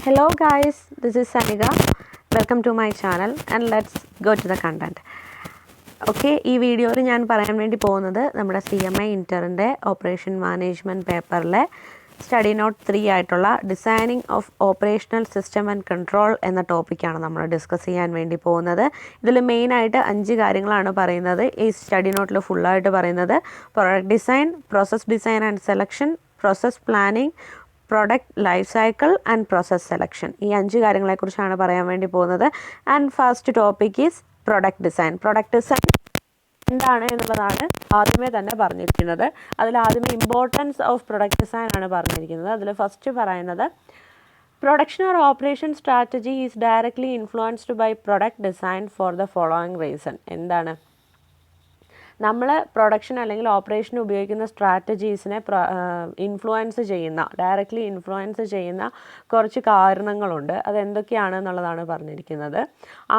Hello guys, this is Sanika. Welcome to my channel and let's go to the content. Okay, ഈ വീഡിയോയിൽ ഞാൻ പറയാൻ വേണ്ടി പോകുന്നത് നമ്മുടെ CMA ഇൻ്ററിൻ്റെ ഓപ്പറേഷൻ മാനേജ്മെൻറ്റ് പേപ്പറിലെ സ്റ്റഡി നോട്ട് 3 ആയിട്ടുള്ള designing of operational system and control എന്ന ടോപ്പിക്കാണ് നമ്മൾ ഡിസ്കസ് ചെയ്യാൻ വേണ്ടി പോകുന്നത്. ഇതിൽ മെയിനായിട്ട് 5 കാര്യങ്ങളാണ് പറയുന്നത്. ഈ സ്റ്റഡി നോട്ടിൽ ഫുള്ളായിട്ട് പറയുന്നത് product design, process design and selection, process planning, product life cycle and process selection. ഈ 5 കാര്യങ്ങളെക്കുറിച്ചാണ് പറയാൻ വേണ്ടി പോകുന്നത്. And first topic is product design. Product design എന്താണ് എന്നുള്ളതാണ് ആദ്യമേ തന്നെ പറഞ്ഞിരിക്കുന്നത്. അതിൽ ആദ്യമേ ഇമ്പോർട്ടൻസ് ഓഫ് പ്രൊഡക്റ്റ് ഡിസൈൻ ആണ് പറഞ്ഞിരിക്കുന്നത്. അതിൽ ഫസ്റ്റ് പറയുന്നത് production or operation strategy is directly influenced by product design for the following reason. എന്താണ് നമ്മൾ പ്രൊഡക്ഷൻ അല്ലെങ്കിൽ ഓപ്പറേഷൻ ഉപയോഗിക്കുന്ന സ്ട്രാറ്റജീസിനെ ഇൻഫ്ലുവൻസ് ചെയ്യുന്ന, ഡയറക്റ്റ്ലി ഇൻഫ്ലുവൻസ് ചെയ്യുന്ന കുറച്ച് കാരണങ്ങളുണ്ട്. അതെന്തൊക്കെയാണെന്നുള്ളതാണ് പറഞ്ഞിരിക്കുന്നത്.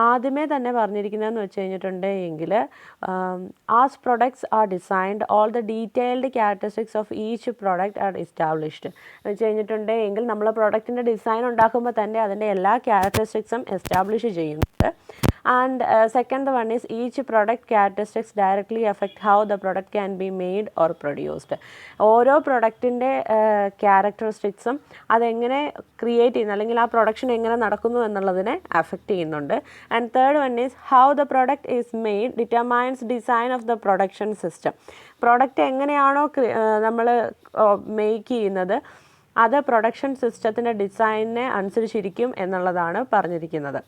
ആദ്യമേ തന്നെ പറഞ്ഞിരിക്കുന്നതെന്ന് വെച്ച് കഴിഞ്ഞിട്ടുണ്ടെങ്കിൽ as products are designed all the detailed characteristics of each product R established. എന്ന് വെച്ച് കഴിഞ്ഞിട്ടുണ്ടെങ്കിൽ നമ്മൾ പ്രൊഡക്റ്റിൻ്റെ ഡിസൈൻ ഉണ്ടാക്കുമ്പോൾ തന്നെ അതിൻ്റെ എല്ലാ ക്യാരക്ടറിസ്റ്റിക്സും എസ്റ്റാബ്ലിഷ് ചെയ്യുന്നുണ്ട്. And second one is each product characteristics directly affect how the product can be made or produced. ഓരോ പ്രൊഡക്റ്റിൻ്റെ ക്യാരക്ടറിസ്റ്റിക്സും അതെങ്ങനെ ക്രിയേറ്റ് ചെയ്യുന്നു അല്ലെങ്കിൽ ആ പ്രൊഡക്ഷൻ എങ്ങനെ നടക്കുന്നു എന്നുള്ളതിനെ അഫക്റ്റ് ചെയ്യുന്നുണ്ട്. And third one is how the product is made determines design of the production system. Product എങ്ങനെയാണോ നമ്മൾ മേക്ക് ചെയ്യുന്നത് അത് പ്രൊഡക്ഷൻ സിസ്റ്റത്തിൻ്റെ ഡിസൈനിനെ അനുസരിച്ചിരിക്കും എന്നുള്ളതാണ് പറഞ്ഞിരിക്കുന്നത്.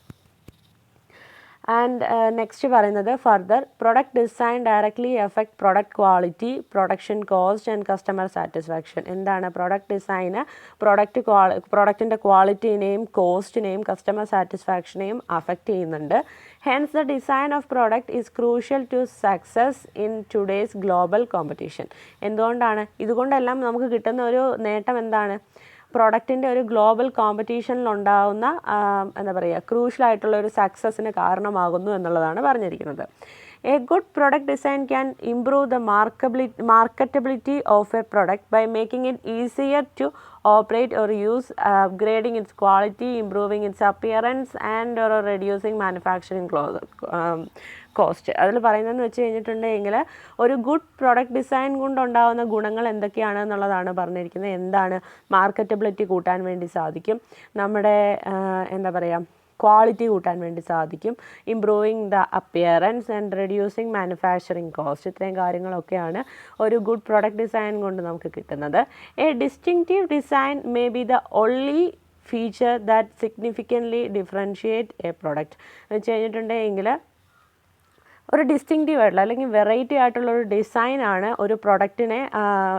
ആൻഡ് നെക്സ്റ്റ് പറയുന്നത് further product design directly effect product quality, production cost and customer satisfaction. എന്താണ് പ്രൊഡക്റ്റ് ഡിസൈന് പ്രൊഡക്റ്റിൻ്റെ ക്വാളിറ്റിനെയും കോസ്റ്റിനെയും കസ്റ്റമർ സാറ്റിസ്ഫാക്ഷനെയും അഫക്റ്റ് ചെയ്യുന്നുണ്ട്. Hence the design of product is crucial to success in today's global competition. എന്തുകൊണ്ടാണ്? ഇതുകൊണ്ടെല്ലാം നമുക്ക് കിട്ടുന്ന ഒരു നേട്ടം എന്താണ്? പ്രൊഡക്റ്റിൻ്റെ ഒരു ഗ്ലോബൽ കോമ്പറ്റീഷനിലുണ്ടാകുന്ന എന്താ പറയുക ക്രൂഷ്യലായിട്ടുള്ള ഒരു സക്സസ്സിന് കാരണമാകുന്നു എന്നുള്ളതാണ് പറഞ്ഞിരിക്കുന്നത്. A good product design can improve the marketability of a product by making it easier to operate or use, upgrading its quality, improving its appearance and or reducing manufacturing cost. അതിൽ പറയുന്നതെന്ന് വെച്ച് കഴിഞ്ഞിട്ടുണ്ടെങ്കിൽ ഒരു ഗുഡ് പ്രൊഡക്റ്റ് ഡിസൈൻ കൊണ്ടുണ്ടാകുന്ന ഗുണങ്ങൾ എന്തൊക്കെയാണെന്നുള്ളതാണ് പറഞ്ഞിരിക്കുന്നത്. എന്താണ്? Marketability കൂട്ടാൻ വേണ്ടി സാധിക്കും, നമ്മുടെ എന്താ പറയുക ക്വാളിറ്റി കൂട്ടാൻ വേണ്ടി സാധിക്കും, improving the appearance and reducing manufacturing cost. ഇത്രയും കാര്യങ്ങളൊക്കെയാണ് ഒരു ഗുഡ് പ്രൊഡക്റ്റ് ഡിസൈൻ കൊണ്ട് നമുക്ക് കിട്ടുന്നത്. A distinctive design may be the only feature that significantly differentiate A product. എന്ന് വെച്ച് കഴിഞ്ഞിട്ടുണ്ടെങ്കിൽ ഒരു ഡിസ്റ്റിങ്റ്റീവ് ആയിട്ടുള്ള അല്ലെങ്കിൽ വെറൈറ്റി ആയിട്ടുള്ളൊരു ഡിസൈനാണ് ഒരു പ്രൊഡക്റ്റിനെ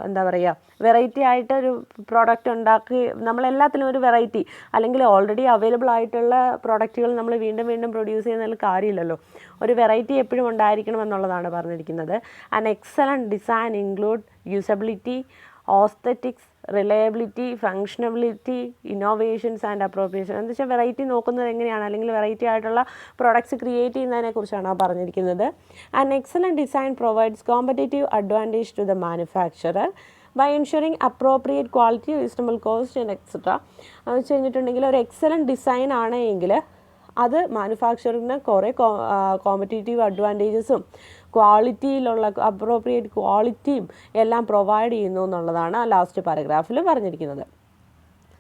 എന്താ പറയുക വെറൈറ്റി ആയിട്ട് ഒരു പ്രോഡക്റ്റ് ഉണ്ടാക്കി നമ്മളെല്ലാത്തിലും ഒരു വെറൈറ്റി അല്ലെങ്കിൽ ഓൾറെഡി അവൈലബിൾ ആയിട്ടുള്ള പ്രോഡക്റ്റുകൾ നമ്മൾ വീണ്ടും വീണ്ടും പ്രൊഡ്യൂസ് ചെയ്യുന്നതിൽ കാര്യമില്ലല്ലോ. ഒരു വെറൈറ്റി എപ്പോഴും ഉണ്ടായിരിക്കണം എന്നുള്ളതാണ് പറഞ്ഞിരിക്കുന്നത്. An excellent design include usability, aesthetics, reliability, functionability, innovations and appropriation. എന്ന് വെച്ചാൽ വെറൈറ്റി നോക്കുന്നത് എങ്ങനെയാണ് അല്ലെങ്കിൽ വെറൈറ്റി ആയിട്ടുള്ള പ്രോഡക്ട്സ് ക്രിയേറ്റ് ചെയ്യുന്നതിനെ കുറിച്ചാണ് പറഞ്ഞിരിക്കുന്നത്. And excellent design provides competitive advantage to the manufacturer by ensuring appropriate quality, reasonable cost and etcetera. എന്ന് വെച്ച് കഴിഞ്ഞിട്ടുണ്ടെങ്കിൽ ഒരു എക്സലൻറ്റ് ഡിസൈൻ ആണ് എങ്കിൽ അത് മാനുഫാക്ചറിന് കുറേ കോമ്പറ്റേറ്റീവ് അഡ്വാൻറ്റേജസും ക്വാളിറ്റിയിലുള്ള അപ്രോപ്രിയേറ്റ് ക്വാളിറ്റിയും എല്ലാം പ്രൊവൈഡ് ചെയ്യുന്നു എന്നുള്ളതാണ് ലാസ്റ്റ് പാരഗ്രാഫിൽ പറഞ്ഞിരിക്കുന്നത്.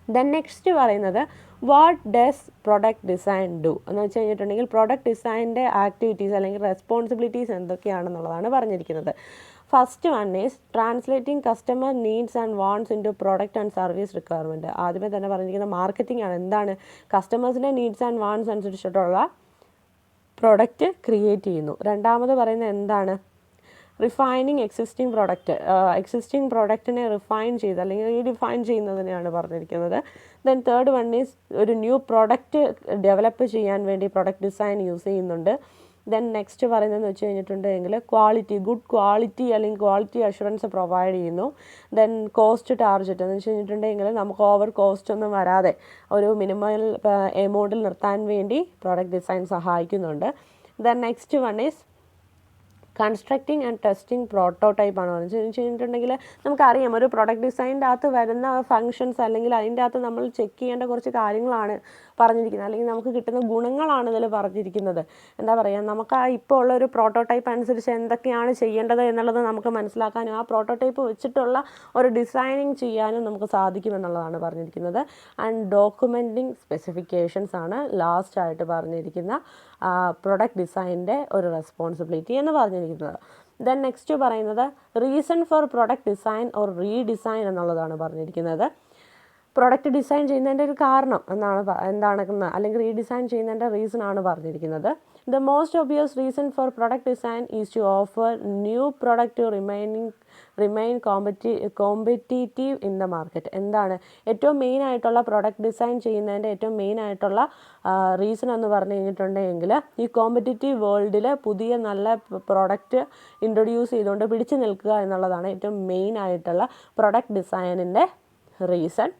ദെൻ നെക്സ്റ്റ് പറയുന്നത് what does product design do എന്ന് വെച്ച് കഴിഞ്ഞിട്ടുണ്ടെങ്കിൽ പ്രൊഡക്റ്റ് ഡിസൈനിൻ്റെ ആക്ടിവിറ്റീസ് അല്ലെങ്കിൽ റെസ്പോൺസിബിലിറ്റീസ് എന്തൊക്കെയാണെന്നുള്ളതാണ് പറഞ്ഞിരിക്കുന്നത്. First one is translating customer needs and wants into product and service requirement. ആദ്യമേ തന്നെ പറഞ്ഞിരിക്കുന്ന മാർക്കറ്റിംഗ് ആണ്. എന്താണ്? കസ്റ്റമേഴ്സിൻ്റെ നീഡ്സ് ആൻഡ് വാണ്ട്സ് അനുസരിച്ചിട്ടുള്ള പ്രൊഡക്റ്റ് ക്രിയേറ്റ് ചെയ്യുന്നു. രണ്ടാമത് പറയുന്നത് എന്താണ്? റിഫൈനിങ് എക്സിസ്റ്റിംഗ് പ്രൊഡക്റ്റിനെ റിഫൈൻ ചെയ്ത് അല്ലെങ്കിൽ റീഡിഫൈൻ ചെയ്യുന്നതിനെയാണ് പറഞ്ഞിരിക്കുന്നത്. ദെൻ തേർഡ് വൺ ഈസ് ഒരു ന്യൂ പ്രൊഡക്റ്റ് ഡെവലപ്പ് ചെയ്യാൻ വേണ്ടി പ്രൊഡക്റ്റ് ഡിസൈൻ യൂസ് ചെയ്യുന്നുണ്ട്. ദെൻ നെക്സ്റ്റ് പറയുന്നതെന്ന് വെച്ച് കഴിഞ്ഞിട്ടുണ്ടെങ്കിൽ ക്വാളിറ്റി, ഗുഡ് ക്വാളിറ്റി അല്ലെങ്കിൽ ക്വാളിറ്റി അഷുറൻസ് പ്രൊവൈഡ് ചെയ്യുന്നു. ദെൻ കോസ്റ്റ് ടാർജറ്റ് എന്ന് വെച്ച് കഴിഞ്ഞിട്ടുണ്ടെങ്കിൽ നമുക്ക് ഓവർ കോസ്റ്റ് ഒന്നും വരാതെ ഒരു മിനിമൽ എമൗണ്ടിൽ നിർത്താൻ വേണ്ടി പ്രോഡക്റ്റ് ഡിസൈൻ സഹായിക്കുന്നുണ്ട്. Then next one is constructing and testing prototype ആണ് പറഞ്ഞിട്ടുണ്ടെങ്കിൽ നമുക്കറിയാം ഒരു പ്രൊഡക്റ്റ് ഡിസൈനിൻ്റെ അകത്ത് വരുന്ന ഫങ്ഷൻസ് അല്ലെങ്കിൽ അതിൻ്റെ അകത്ത് നമ്മൾ ചെക്ക് ചെയ്യേണ്ട കുറച്ച് കാര്യങ്ങളാണ് പറഞ്ഞിരിക്കുന്നത്, അല്ലെങ്കിൽ നമുക്ക് കിട്ടുന്ന ഗുണങ്ങളാണ് ഇതിൽ പറഞ്ഞിരിക്കുന്നത്. എന്താ പറയുക, നമുക്ക് ആ ഇപ്പോൾ ഉള്ള ഒരു പ്രോട്ടോടൈപ്പ് അനുസരിച്ച് എന്തൊക്കെയാണ് ചെയ്യേണ്ടത് എന്നുള്ളത് നമുക്ക് മനസ്സിലാക്കാനും ആ പ്രോട്ടോടൈപ്പ് വെച്ചിട്ടുള്ള ഒരു ഡിസൈനിങ് ചെയ്യാനും നമുക്ക് സാധിക്കുമെന്നുള്ളതാണ് പറഞ്ഞിരിക്കുന്നത്. ആൻഡ് ഡോക്യുമെൻറ്റിംഗ് സ്പെസിഫിക്കേഷൻസ് ആണ് ലാസ്റ്റായിട്ട് പറഞ്ഞിരിക്കുന്ന പ്രൊഡക്റ്റ് ഡിസൈനിൻ്റെ ഒരു റെസ്പോൺസിബിലിറ്റി എന്ന് പറഞ്ഞിരിക്കുന്നത്. ദെൻ നെക്സ്റ്റ് പറയുന്നത് reason for product design or redesign എന്നുള്ളതാണ് പറഞ്ഞിരിക്കുന്നത്. പ്രൊഡക്റ്റ് ഡിസൈൻ ചെയ്യുന്നതിൻ്റെ ഒരു കാരണം എന്താണെന്ന് അല്ലെങ്കിൽ റീഡിസൈൻ ചെയ്യുന്നതിൻ്റെ റീസൺ ആണ് പറഞ്ഞിരിക്കുന്നത്. The most obvious reason for product design is to offer new product to remain competitive in the market. എന്താണ് ഏറ്റവും മെയിൻ ആയിട്ടുള്ള പ്രൊഡക്റ്റ് ഡിസൈൻ ചെയ്യുന്നതിൻ്റെ ഏറ്റവും മെയിൻ ആയിട്ടുള്ള റീസൺ എന്ന് പറഞ്ഞു കഴിഞ്ഞിട്ടുണ്ടെങ്കിൽ ഈ കോമ്പറ്റീറ്റീവ് വേൾഡിൽ പുതിയ നല്ല പ്രൊഡക്റ്റ് ഇൻട്രൊഡ്യൂസ് ചെയ്തുകൊണ്ട് പിടിച്ചു നിൽക്കുക എന്നുള്ളതാണ് ഏറ്റവും മെയിൻ ആയിട്ടുള്ള പ്രൊഡക്റ്റ് ഡിസൈനിൻ്റെ റീസൺ.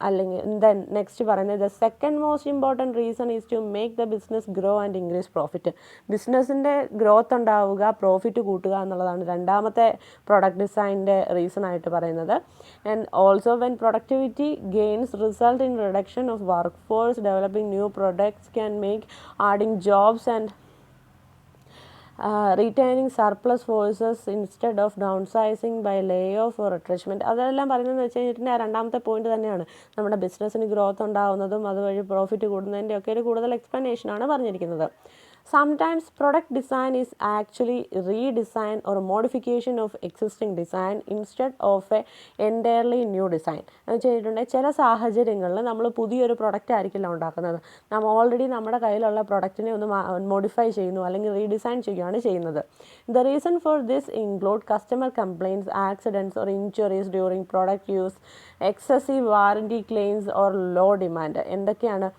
അല്ലെങ്കിൽ ദെൻ നെക്സ്റ്റ് പറയുന്നത് the second most important reason is to make the business grow and increase profit. ബിസിനസ്സിൻ്റെ ഗ്രോത്ത് ഉണ്ടാവുക, പ്രോഫിറ്റ് കൂട്ടുക എന്നുള്ളതാണ് രണ്ടാമത്തെ പ്രൊഡക്റ്റ് ഡിസൈനിൻ്റെ റീസൺ ആയിട്ട് പറയുന്നത്. And also when productivity gains result in reduction of work force, developing new products can make adding jobs and retaining surplus forces instead of downsizing by layoff or retrenchment. അതെല്ലാം പറയുന്നതെന്ന് വെച്ച് കഴിഞ്ഞിട്ടുണ്ടെങ്കിൽ രണ്ടാമത്തെ point തന്നെയാണ്. നമ്മുടെ ബിസിനസ്സിന് ഗ്രോത്ത് ഉണ്ടാകുന്നതും അതുവഴി profit കൂടുന്നതിൻ്റെ ഒക്കെ ഒരു കൂടുതൽ എക്സ്പ്ലനേഷനാണ് പറഞ്ഞിരിക്കുന്നത്. Sometimes product design is actually redesign or modification of existing design instead of a entirely new design. എന്ന് വെച്ചിട്ടുണ്ടെങ്കിൽ ചില സാഹചര്യങ്ങളിൽ നമ്മൾ പുതിയൊരു പ്രൊഡക്റ്റ് ആയിരിക്കില്ല ഉണ്ടാക്കുന്നത്, നമ്മൾ ഓൾറെഡി നമ്മുടെ കയ്യിലുള്ള പ്രൊഡക്റ്റിനെ ഒന്ന് മോഡിഫൈ ചെയ്യുന്നു അല്ലെങ്കിൽ റീഡിസൈൻ ചെയ്യുകയാണ് ചെയ്യുന്നത്. The reason for this include customer complaints, accidents or injuries during product use, excessive warranty claims or low demand. എന്തൊക്കെയാണ്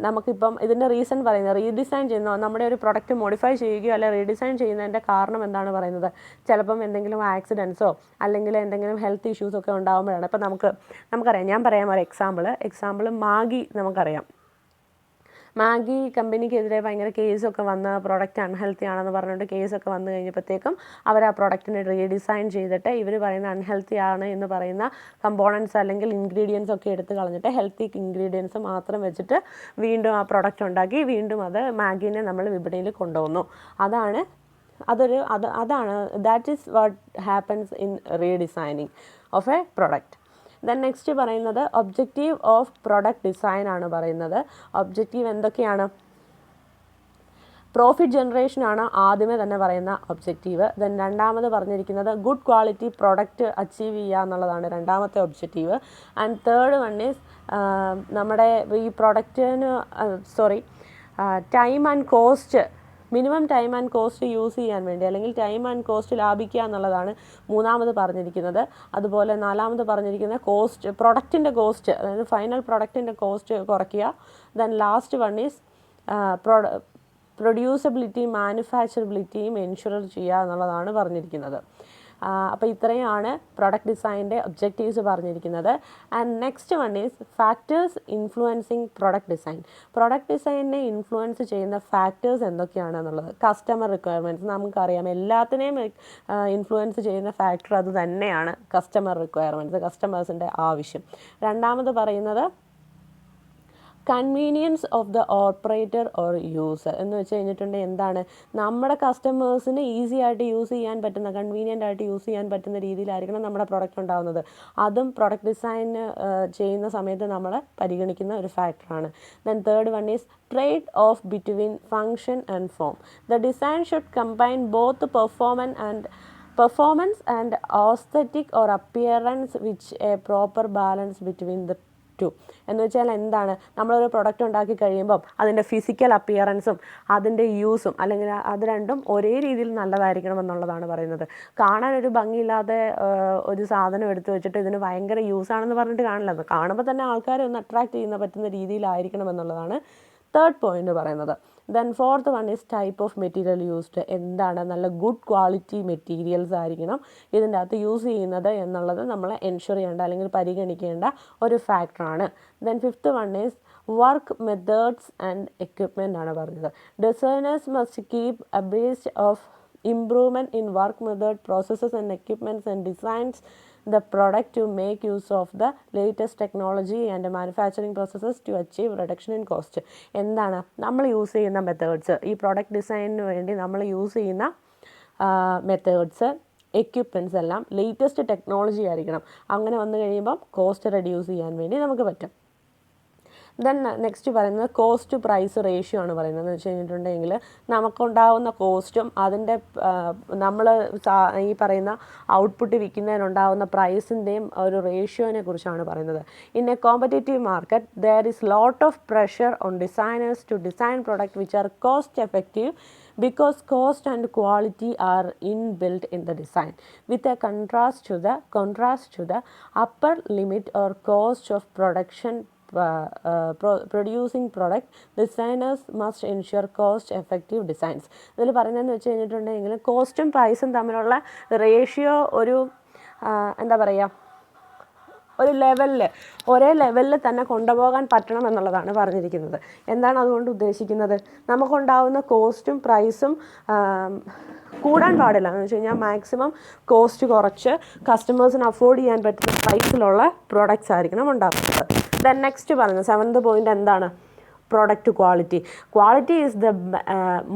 നമുക്കിപ്പം ഇതിൻ്റെ റീസൺ പറയുന്നത്? റീഡിസൈൻ ചെയ്യുന്ന നമ്മുടെ ഒരു പ്രൊഡക്റ്റ് മോഡിഫൈ ചെയ്യുകയോ അല്ലെങ്കിൽ റീഡിസൈൻ ചെയ്യുന്നതിൻ്റെ കാരണം എന്താണ് പറയുന്നത്? ചിലപ്പം എന്തെങ്കിലും ആക്സിഡൻസോ അല്ലെങ്കിൽ എന്തെങ്കിലും ഹെൽത്ത് ഇഷ്യൂസൊക്കെ ഉണ്ടാകുമ്പോഴാണ്. ഇപ്പം നമുക്കറിയാം, ഞാൻ പറയാം ഒരു എക്സാമ്പിൾ മാഗി. നമുക്കറിയാം മാഗി കമ്പനിക്കെതിരെ ഭയങ്കര കേസൊക്കെ വന്ന പ്രോഡക്റ്റ് അൺഹെൽത്തി ആണെന്ന് പറഞ്ഞുകൊണ്ട് കേസൊക്കെ വന്നു കഴിഞ്ഞപ്പോഴത്തേക്കും അവർ ആ പ്രോഡക്റ്റിനെ റീഡിസൈൻ ചെയ്തിട്ട് ഇവർ പറയുന്ന അൺഹെൽത്തി ആണ് എന്ന് പറയുന്ന കമ്പോണൻസ് അല്ലെങ്കിൽ ഇൻഗ്രീഡിയൻസ് ഒക്കെ എടുത്ത് കളഞ്ഞിട്ട് ഹെൽത്തി ഇൻഗ്രീഡിയൻസ് മാത്രം വെച്ചിട്ട് വീണ്ടും ആ പ്രോഡക്റ്റ് ഉണ്ടാക്കി വീണ്ടും അത് മാഗീനെ നമ്മൾ വിപണിയിൽ കൊണ്ടുവന്നു. അതാണ് that is what happens in redesigning of a product. Then next പറയുന്നത് ഒബ്ജക്റ്റീവ് ഓഫ് പ്രൊഡക്റ്റ് ഡിസൈൻ ആണ് പറയുന്നത്. ഒബ്ജക്റ്റീവ് എന്തൊക്കെയാണ്? പ്രോഫിറ്റ് ജനറേഷനാണ് ആദ്യമേ തന്നെ പറയുന്ന ഒബ്ജക്റ്റീവ്. ദെൻ രണ്ടാമത് പറഞ്ഞിരിക്കുന്നത് ഗുഡ് ക്വാളിറ്റി പ്രൊഡക്റ്റ് അച്ചീവ് ചെയ്യുക എന്നുള്ളതാണ് രണ്ടാമത്തെ objective. And third one is നമ്മുടെ ഈ പ്രൊഡക്റ്റിന് time and cost, minimum time and cost use ചെയ്യാൻ വേണ്ടി അല്ലെങ്കിൽ ടൈം ആൻഡ് കോസ്റ്റ് ലാഭിക്കുക എന്നുള്ളതാണ് മൂന്നാമത് പറഞ്ഞിരിക്കുന്നത്. അതുപോലെ നാലാമത് പറഞ്ഞിരിക്കുന്നത് പ്രൊഡക്റ്റിൻ്റെ കോസ്റ്റ്, അതായത് ഫൈനൽ പ്രൊഡക്റ്റിൻ്റെ കോസ്റ്റ് കുറയ്ക്കുക. Then last one is producibility, മാനുഫാക്ചറബിലിറ്റിയും എൻഷുർ ചെയ്യുക എന്നുള്ളതാണ് പറഞ്ഞിരിക്കുന്നത്. അപ്പോൾ ഇത്രയാണ് പ്രൊഡക്റ്റ് ഡിസൈനിൻ്റെ ഒബ്ജക്റ്റീവ്സ് പറഞ്ഞിരിക്കുന്നത്. And next one is factors influencing product design. Product ഡിസൈനിനെ ഇൻഫ്ലുവൻസ് ചെയ്യുന്ന ഫാക്ടേഴ്സ് എന്തൊക്കെയാണെന്നുള്ളത്. കസ്റ്റമർ റിക്വയർമെൻറ്റ്സ്, നമുക്കറിയാം എല്ലാത്തിനെയും ഇൻഫ്ലുവൻസ് ചെയ്യുന്ന ഫാക്ടർ അത് തന്നെയാണ് കസ്റ്റമർ റിക്വയർമെൻറ്റ്സ്, കസ്റ്റമേഴ്സിൻ്റെ ആവശ്യം. രണ്ടാമത് പറയുന്നത് convenience of the operator or user എന്ന് വെച്ച് കഴിഞ്ഞിട്ടുണ്ടെങ്കിൽ എന്താണ്, നമ്മുടെ കസ്റ്റമേഴ്സിന് ഈസി ആയിട്ട് യൂസ് ചെയ്യാൻ പറ്റുന്ന, കൺവീനിയൻ്റ് ആയിട്ട് യൂസ് ചെയ്യാൻ പറ്റുന്ന രീതിയിലായിരിക്കണം നമ്മുടെ പ്രൊഡക്റ്റ് ഉണ്ടാകുന്നത്. അതും പ്രൊഡക്റ്റ് ഡിസൈൻ ചെയ്യുന്ന സമയത്ത് നമ്മൾ പരിഗണിക്കുന്ന ഒരു ഫാക്ടറാണ്. Then third one is trade off between function and form. The design should combine both performance and aesthetic or appearance which a proper balance between the two. എന്ന് വെച്ചാൽ എന്താണ്, നമ്മളൊരു പ്രൊഡക്റ്റ് ഉണ്ടാക്കി കഴിയുമ്പം അതിൻ്റെ ഫിസിക്കൽ അപ്പിയറൻസും അതിൻ്റെ യൂസും അല്ലെങ്കിൽ അത് രണ്ടും ഒരേ രീതിയിൽ നല്ലതായിരിക്കണം എന്നുള്ളതാണ് പറയുന്നത്. കാണാനൊരു ഭംഗിയില്ലാതെ ഒരു സാധനം എടുത്ത് വെച്ചിട്ട് ഇതിന് ഭയങ്കര യൂസാണെന്ന് പറഞ്ഞിട്ട് കാണില്ല, കാണുമ്പോൾ തന്നെ ആൾക്കാരെ ഒന്ന് അട്രാക്റ്റ് ചെയ്യുന്ന പറ്റുന്ന രീതിയിലായിരിക്കണം എന്നുള്ളതാണ് തേർഡ് പോയിന്റ് പറയുന്നത്. Then fourth one is type of material used. എന്താണ്, നല്ല ഗുഡ് ക്വാളിറ്റി മെറ്റീരിയൽസ് ആയിരിക്കണം ഇതിൻ്റെ അകത്ത് യൂസ് ചെയ്യുന്നത് എന്നുള്ളത് നമ്മൾ എൻഷുർ ചെയ്യേണ്ട അല്ലെങ്കിൽ പരിഗണിക്കേണ്ട ഒരു ഫാക്ടറാണ്. Then fifth one is work methods and equipment ആണ് പറഞ്ഞത്. Designers must keep abreast of improvement in work method, processes and equipments, and designs the product to make use of the latest technology and manufacturing processes to achieve reduction in cost. എന്താണ് നമ്മൾ use ചെയ്യുന്ന methods, ഈ product ഡിസൈനിന് വേണ്ടി നമ്മൾ use ചെയ്യുന്ന methods, equipments എല്ലാം latest technology ആയിരിക്കണം. അങ്ങനെ വന്നു കഴിയുമ്പം കോസ്റ്റ് റെഡ്യൂസ് ചെയ്യാൻ വേണ്ടി നമുക്ക് പറ്റും. ദെൻ നെക്സ്റ്റ് പറയുന്നത് കോസ്റ്റ് ടു പ്രൈസ് റേഷ്യോ ആണ് പറയുന്നത്. എന്ന് വെച്ച് കഴിഞ്ഞിട്ടുണ്ടെങ്കിൽ നമുക്കുണ്ടാവുന്ന കോസ്റ്റും അതിൻ്റെ നമ്മൾ ഈ പറയുന്ന ഔട്ട്പുട്ട് വിൽക്കുന്നതിനുണ്ടാവുന്ന പ്രൈസിൻ്റെയും ഒരു റേഷ്യോനെ കുറിച്ചാണ് പറയുന്നത്. In a competitive market there is lot of pressure on designers to design product which are cost effective because cost and quality are inbuilt in the design. With a contrast to the upper limit or cost of production producing product, designers must ensure cost effective designs. ഇതിൽ പറയുന്നതെന്ന് വെച്ച് കഴിഞ്ഞിട്ടുണ്ടെങ്കിൽ കോസ്റ്റും പ്രൈസും തമ്മിലുള്ള ratio ഒരു എന്താ പറയുക, ഒരു ലെവലിൽ ഒരേ ലെവലിൽ തന്നെ കൊണ്ടുപോകാൻ പറ്റണം എന്നുള്ളതാണ് പറഞ്ഞിരിക്കുന്നത്. എന്താണ് അതുകൊണ്ട് ഉദ്ദേശിക്കുന്നത്? നമുക്കുണ്ടാവുന്ന കോസ്റ്റും പ്രൈസും കൂടാൻ പാടില്ല. എന്ന് വെച്ച് കഴിഞ്ഞാൽ മാക്സിമം കോസ്റ്റ് കുറച്ച് കസ്റ്റമേഴ്സിന് അഫോർഡ് ചെയ്യാൻ പറ്റുന്ന പ്രൈസിലുള്ള പ്രോഡക്റ്റ്സ് ആയിരിക്കണം ഉണ്ടാക്കുന്നത്. ദെൻ നെക്സ്റ്റ് പറയുന്നത് 7th പോയിൻ്റ് എന്താണ്? Product quality. Quality is the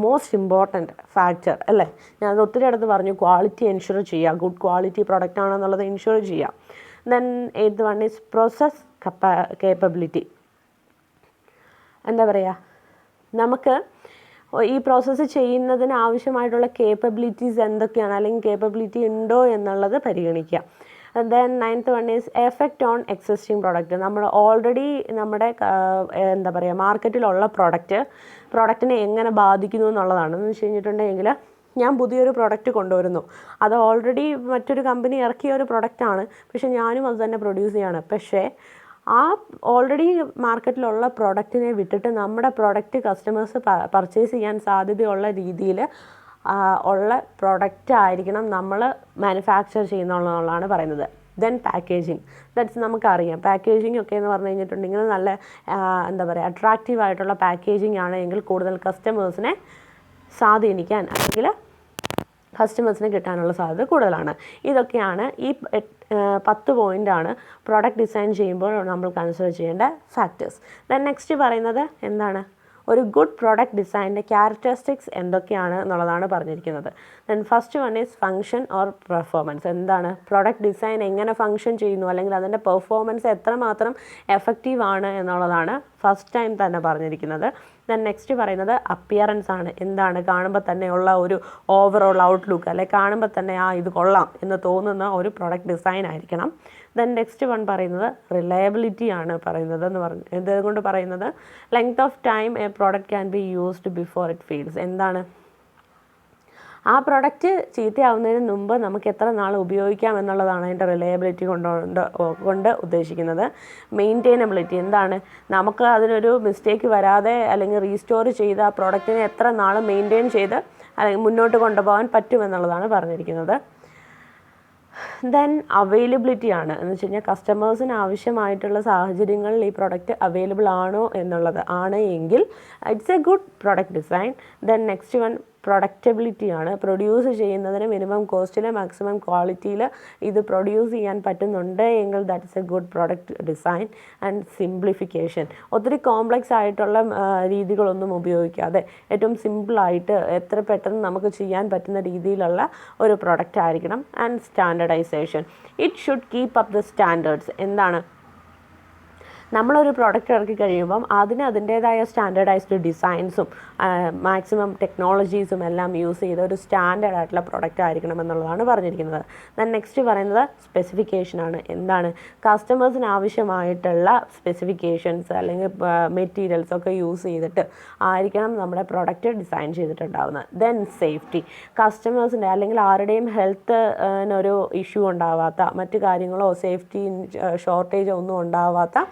most important factor അല്ലേ. ഞാനത് ഒത്തിരി അടുത്ത് പറഞ്ഞു. ക്വാളിറ്റി എൻഷുർ ചെയ്യുക, ഗുഡ് ക്വാളിറ്റി പ്രൊഡക്റ്റ് ആണെന്നുള്ളത് എൻഷുർ ചെയ്യുക. Then 8th one is process capability. എന്താ പറയുക, നമുക്ക് ഈ പ്രോസസ്സ് ചെയ്യുന്നതിന് ആവശ്യമായിട്ടുള്ള കേപ്പബിലിറ്റീസ് എന്തൊക്കെയാണ്, അല്ലെങ്കിൽ കേപ്പബിലിറ്റി ഉണ്ടോ എന്നുള്ളത് പരിഗണിക്കുക. Then 9th one is effect on existing product. നമ്മൾ ഓൾറെഡി നമ്മുടെ എന്താ പറയുക മാർക്കറ്റിലുള്ള പ്രോഡക്റ്റിനെ എങ്ങനെ ബാധിക്കുന്നു എന്നുള്ളതാണ്. എന്ന് വെച്ച് കഴിഞ്ഞിട്ടുണ്ടെങ്കിൽ ഞാൻ പുതിയൊരു പ്രൊഡക്റ്റ് കൊണ്ടുവരുന്നു, അത് ഓൾറെഡി മറ്റൊരു കമ്പനി ഇറക്കിയ ഒരു പ്രൊഡക്റ്റാണ്, പക്ഷേ ഞാനും അത് തന്നെ പ്രൊഡ്യൂസ് ചെയ്യാണ്. പക്ഷേ ആ ഓൾറെഡി മാർക്കറ്റിലുള്ള പ്രൊഡക്റ്റിനെ വിട്ടിട്ട് നമ്മുടെ പ്രൊഡക്റ്റ് കസ്റ്റമേഴ്സ് പർച്ചേസ് ചെയ്യാൻ സാധ്യതയുള്ള രീതിയിൽ ഉള്ള പ്രൊഡക്റ്റ് ആയിരിക്കണം നമ്മൾ മാനുഫാക്ചർ ചെയ്യുന്നുള്ളതാണ് പറയുന്നത്. ദെൻ പാക്കേജിങ്, ദാറ്റ്സ് നമുക്കറിയാം. പാക്കേജിങ് ഒക്കെ എന്ന് പറഞ്ഞു കഴിഞ്ഞിട്ടുണ്ടെങ്കിൽ നല്ല എന്താ പറയുക അട്രാക്റ്റീവ് ആയിട്ടുള്ള പാക്കേജിങ് ആണ് എങ്കിൽ കൂടുതൽ കസ്റ്റമേഴ്സിനെ സ്വാധീനിക്കാൻ അല്ലെങ്കിൽ കസ്റ്റമേഴ്സിന് കിട്ടാനുള്ള സാധ്യത കൂടുതലാണ്. ഇതൊക്കെയാണ് ഈ 10 പോയിൻ്റാണ് പ്രോഡക്റ്റ് ഡിസൈൻ ചെയ്യുമ്പോൾ നമ്മൾ കൺസിഡർ ചെയ്യേണ്ട ഫാക്ടേഴ്സ്. ദെൻ നെക്സ്റ്റ് പറയുന്നത് എന്താണ്? ഒരു ഗുഡ് പ്രോഡക്റ്റ് ഡിസൈനിൻ്റെ ക്യാരക്ടറിസ്റ്റിക്സ് എന്തൊക്കെയാണ് എന്നുള്ളതാണ് പറഞ്ഞിരിക്കുന്നത്. Then first one is function or performance. എന്താണ് പ്രോഡക്റ്റ് ഡിസൈൻ എങ്ങനെ ഫങ്ഷൻ ചെയ്യുന്നു, അല്ലെങ്കിൽ അതിൻ്റെ പെർഫോമൻസ് എത്രമാത്രം എഫക്റ്റീവ് ആണ് എന്നുള്ളതാണ് ഫസ്റ്റ് ടൈം തന്നെ പറഞ്ഞിരിക്കുന്നത്. ദെൻ നെക്സ്റ്റ് പറയുന്നത് അപ്പിയറൻസ് ആണ്. എന്താണ് കാണുമ്പോൾ തന്നെയുള്ള ഒരു ഓവറോൾ ഔട്ട്ലുക്ക്, അല്ലെങ്കിൽ കാണുമ്പോൾ തന്നെ ഇത് കൊള്ളാം എന്ന് തോന്നുന്ന ഒരു പ്രോഡക്റ്റ് ഡിസൈൻ ആയിരിക്കണം. ദെൻ നെക്സ്റ്റ് വൺ പറയുന്നത് റിലയബിലിറ്റി ആണ് പറയുന്നത് എന്ന് പറഞ്ഞു. എന്തുകൊണ്ട് പറയുന്നത്? Length of time A product can be used before it fails. എന്താണ് ആ പ്രോഡക്റ്റ് ചീത്തയാവുന്നതിന് മുമ്പ് നമുക്ക് എത്ര നാൾ ഉപയോഗിക്കാം എന്നുള്ളതാണ് അതിൻ്റെ റിലയബിലിറ്റി കൊണ്ട് ഉദ്ദേശിക്കുന്നത്. മെയിൻറ്റെയിനബിലിറ്റി, എന്താണ് നമുക്ക് അതിനൊരു മിസ്റ്റേക്ക് വരാതെ അല്ലെങ്കിൽ റീസ്റ്റോർ ചെയ്ത് ആ പ്രോഡക്റ്റിനെ എത്ര നാൾ മെയിൻറ്റെയിൻ ചെയ്ത് അല്ലെങ്കിൽ മുന്നോട്ട് കൊണ്ടുപോകാൻ പറ്റുമെന്നുള്ളതാണ് പറഞ്ഞിരിക്കുന്നത്. ദെൻ അവൈലബിലിറ്റി ആണ്. എന്ന് വെച്ച് കഴിഞ്ഞാൽ കസ്റ്റമേഴ്സിന് ആവശ്യമായിട്ടുള്ള സാഹചര്യങ്ങളിൽ ഈ പ്രോഡക്റ്റ് അവൈലബിൾ ആണോ എന്നുള്ളത് ആണ് എങ്കിൽ it's a good product design. Then next one productability ആണ്. പ്രൊഡ്യൂസ് ചെയ്യുന്നതിന് മിനിമം കോസ്റ്റിൽ മാക്സിമം ക്വാളിറ്റിയിൽ ഇത് പ്രൊഡ്യൂസ് ചെയ്യാൻ പറ്റുന്നുണ്ട് എങ്കിൽ that is A good product design. And simplification, ഒത്തിരി കോംപ്ലക്സ് ആയിട്ടുള്ള രീതികളൊന്നും ഉപയോഗിക്കാതെ ഏറ്റവും സിമ്പിളായിട്ട് എത്ര പെട്ടെന്ന് നമുക്ക് ചെയ്യാൻ പറ്റുന്ന രീതിയിലുള്ള ഒരു പ്രൊഡക്റ്റ് ആയിരിക്കണം. And standardisation, it should keep up the standards. എന്താണ് നമ്മളൊരു പ്രോഡക്റ്റ് ഇറക്കി കഴിയുമ്പം അതിന് അതിൻ്റേതായ സ്റ്റാൻഡേർഡൈസ്ഡ് ഡിസൈൻസും മാക്സിമം ടെക്നോളജീസും എല്ലാം യൂസ് ചെയ്ത ഒരു സ്റ്റാൻഡേർഡ് ആയിട്ടുള്ള പ്രൊഡക്റ്റ് ആയിരിക്കണം എന്നുള്ളതാണ് പറഞ്ഞിരിക്കുന്നത്. ദെൻ നെക്സ്റ്റ് പറയുന്നത് സ്പെസിഫിക്കേഷനാണ്. എന്താണ് കസ്റ്റമേഴ്സിന് ആവശ്യമായിട്ടുള്ള സ്പെസിഫിക്കേഷൻസ് അല്ലെങ്കിൽ മെറ്റീരിയൽസ് ഒക്കെ യൂസ് ചെയ്തിട്ട് ആയിരിക്കണം നമ്മുടെ പ്രൊഡക്റ്റ് ഡിസൈൻ ചെയ്തിട്ടുണ്ടാവുന്നത്. ദെൻ സേഫ്റ്റി, കസ്റ്റമേഴ്സിൻ്റെ അല്ലെങ്കിൽ ആരുടെയും ഹെൽത്തിനൊരു ഇഷ്യൂ ഉണ്ടാവാത്ത, മറ്റു കാര്യങ്ങളോ സേഫ്റ്റി ഷോർട്ടേജോ ഒന്നും ഉണ്ടാവാത്ത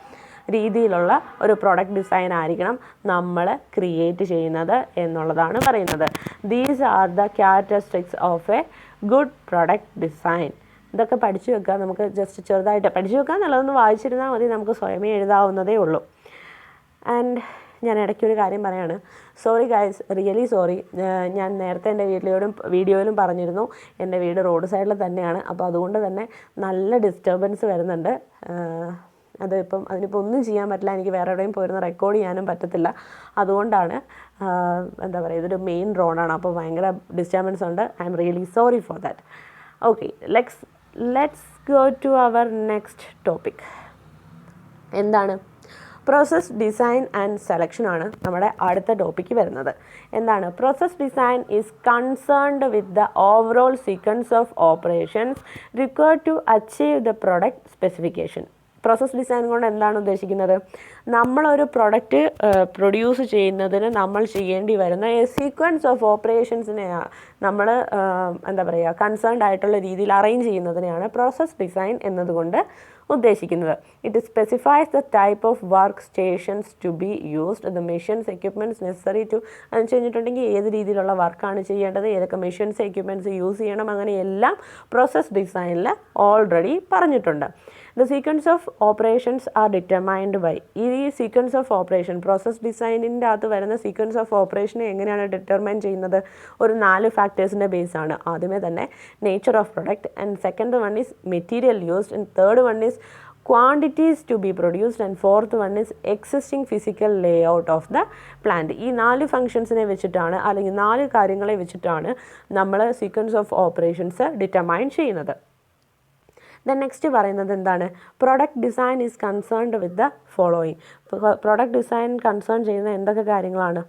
രീതിയിലുള്ള ഒരു പ്രൊഡക്റ്റ് ഡിസൈൻ ആയിരിക്കണം നമ്മൾ ക്രിയേറ്റ് ചെയ്യുന്നത് എന്നുള്ളതാണ് പറയുന്നത്. These are the characteristics of A good product design. ഇതൊക്കെ പഠിച്ചു വെക്കുക. നമുക്ക് ജസ്റ്റ് ചെറുതായിട്ട് പഠിച്ചു വെക്കുക എന്നുള്ളതൊന്ന് വായിച്ചിരുന്നാൽ മതി, നമുക്ക് സ്വയമേ എഴുതാവുന്നതേ ഉള്ളൂ. ആൻഡ് ഞാൻ ഇടയ്ക്കൊരു കാര്യം പറയാണ്, സോറി ഗൈസ്, റിയലി സോറി. ഞാൻ നേരത്തെ എൻ്റെ വീഡിയോയിലും പറഞ്ഞിരുന്നു എൻ്റെ വീട് റോഡ് സൈഡിൽ തന്നെയാണ്. അപ്പോൾ അതുകൊണ്ട് തന്നെ നല്ല ഡിസ്റ്റർബൻസ് വരുന്നുണ്ട്. അതിനിപ്പോൾ ഒന്നും ചെയ്യാൻ പറ്റില്ല. എനിക്ക് വേറെ എവിടെയും പോയിരുന്ന് റെക്കോർഡ് ചെയ്യാനും പറ്റത്തില്ല. അതുകൊണ്ടാണ് എന്താ പറയുക, ഇതൊരു മെയിൻ റോഡാണ്, അപ്പോൾ ഭയങ്കര ഡിസ്റ്റർബൻസ് ഉണ്ട്. I'm really sorry for that. Okay, let's go to our next topic. എന്താണ്? പ്രോസസ് ഡിസൈൻ ആൻഡ് സെലക്ഷൻ ആണ് നമ്മുടെ അടുത്ത ടോപ്പിക്ക് വരുന്നത്. എന്താണ്? Process design is concerned with the overall sequence of operations required to achieve the product specification. Process design കൊണ്ട് എന്താണ് ഉദ്ദേശിക്കുന്നത്? നമ്മളൊരു പ്രൊഡക്റ്റ് പ്രൊഡ്യൂസ് ചെയ്യുന്നതിന് നമ്മൾ ചെയ്യേണ്ടി വരുന്ന സീക്വൻസ് ഓഫ് ഓപ്പറേഷൻസിനെ നമ്മൾ എന്താ പറയുക, കൺസേൺഡ് ആയിട്ടുള്ള രീതിയിൽ അറേഞ്ച് ചെയ്യുന്നതിനെയാണ് പ്രോസസ് ഡിസൈൻ എന്നതുകൊണ്ട് ഉദ്ദേശിക്കുന്നത്. It specifies the type of work stations to be used, the machines equipments necessary to, എന്ന് വെച്ച് കഴിഞ്ഞിട്ടുണ്ടെങ്കിൽ ഏത് രീതിയിലുള്ള വർക്കാണ് ചെയ്യേണ്ടത്, ഏതൊക്കെ മെഷീൻസ് എക്യുപ്മെൻറ്റ്സ് യൂസ് ചെയ്യണം, അങ്ങനെ എല്ലാം പ്രോസസ് ഡിസൈനിൽ ഓൾറെഡി പറഞ്ഞിട്ടുണ്ട്. The sequence of operations are determined by, ഈ സീക്വൻസ് ഓഫ് ഓപ്പറേഷൻ പ്രോസസ് ഡിസൈനിൻ്റെ അകത്ത് വരുന്ന സീക്വൻസ് ഓഫ് ഓപ്പറേഷനെ എങ്ങനെയാണ് ഡിറ്റർമൈൻ ചെയ്യുന്നത്? ഒരു 4 ഫാക്ടേഴ്സിൻ്റെ ബേസാണ്. ആദ്യമേ തന്നെ nature of product, and second one is material used, and third one is quantities to be produced, and fourth one is existing physical layout of the plant. ഈ 4 ഫങ്ഷൻസിനെ വെച്ചിട്ടാണ്, അല്ലെങ്കിൽ 4 കാര്യങ്ങളെ വെച്ചിട്ടാണ് നമ്മൾ സീക്വൻസ് ഓഫ് ഓപ്പറേഷൻസ് ഡിറ്റർമൈൻ ചെയ്യുന്നത്. Then next പറയുന്നത് എന്താണ്? Product design is concerned with the following. Product design concern ചെയ്യുന്ന എന്തൊക്കെ കാര്യങ്ങളാണ്?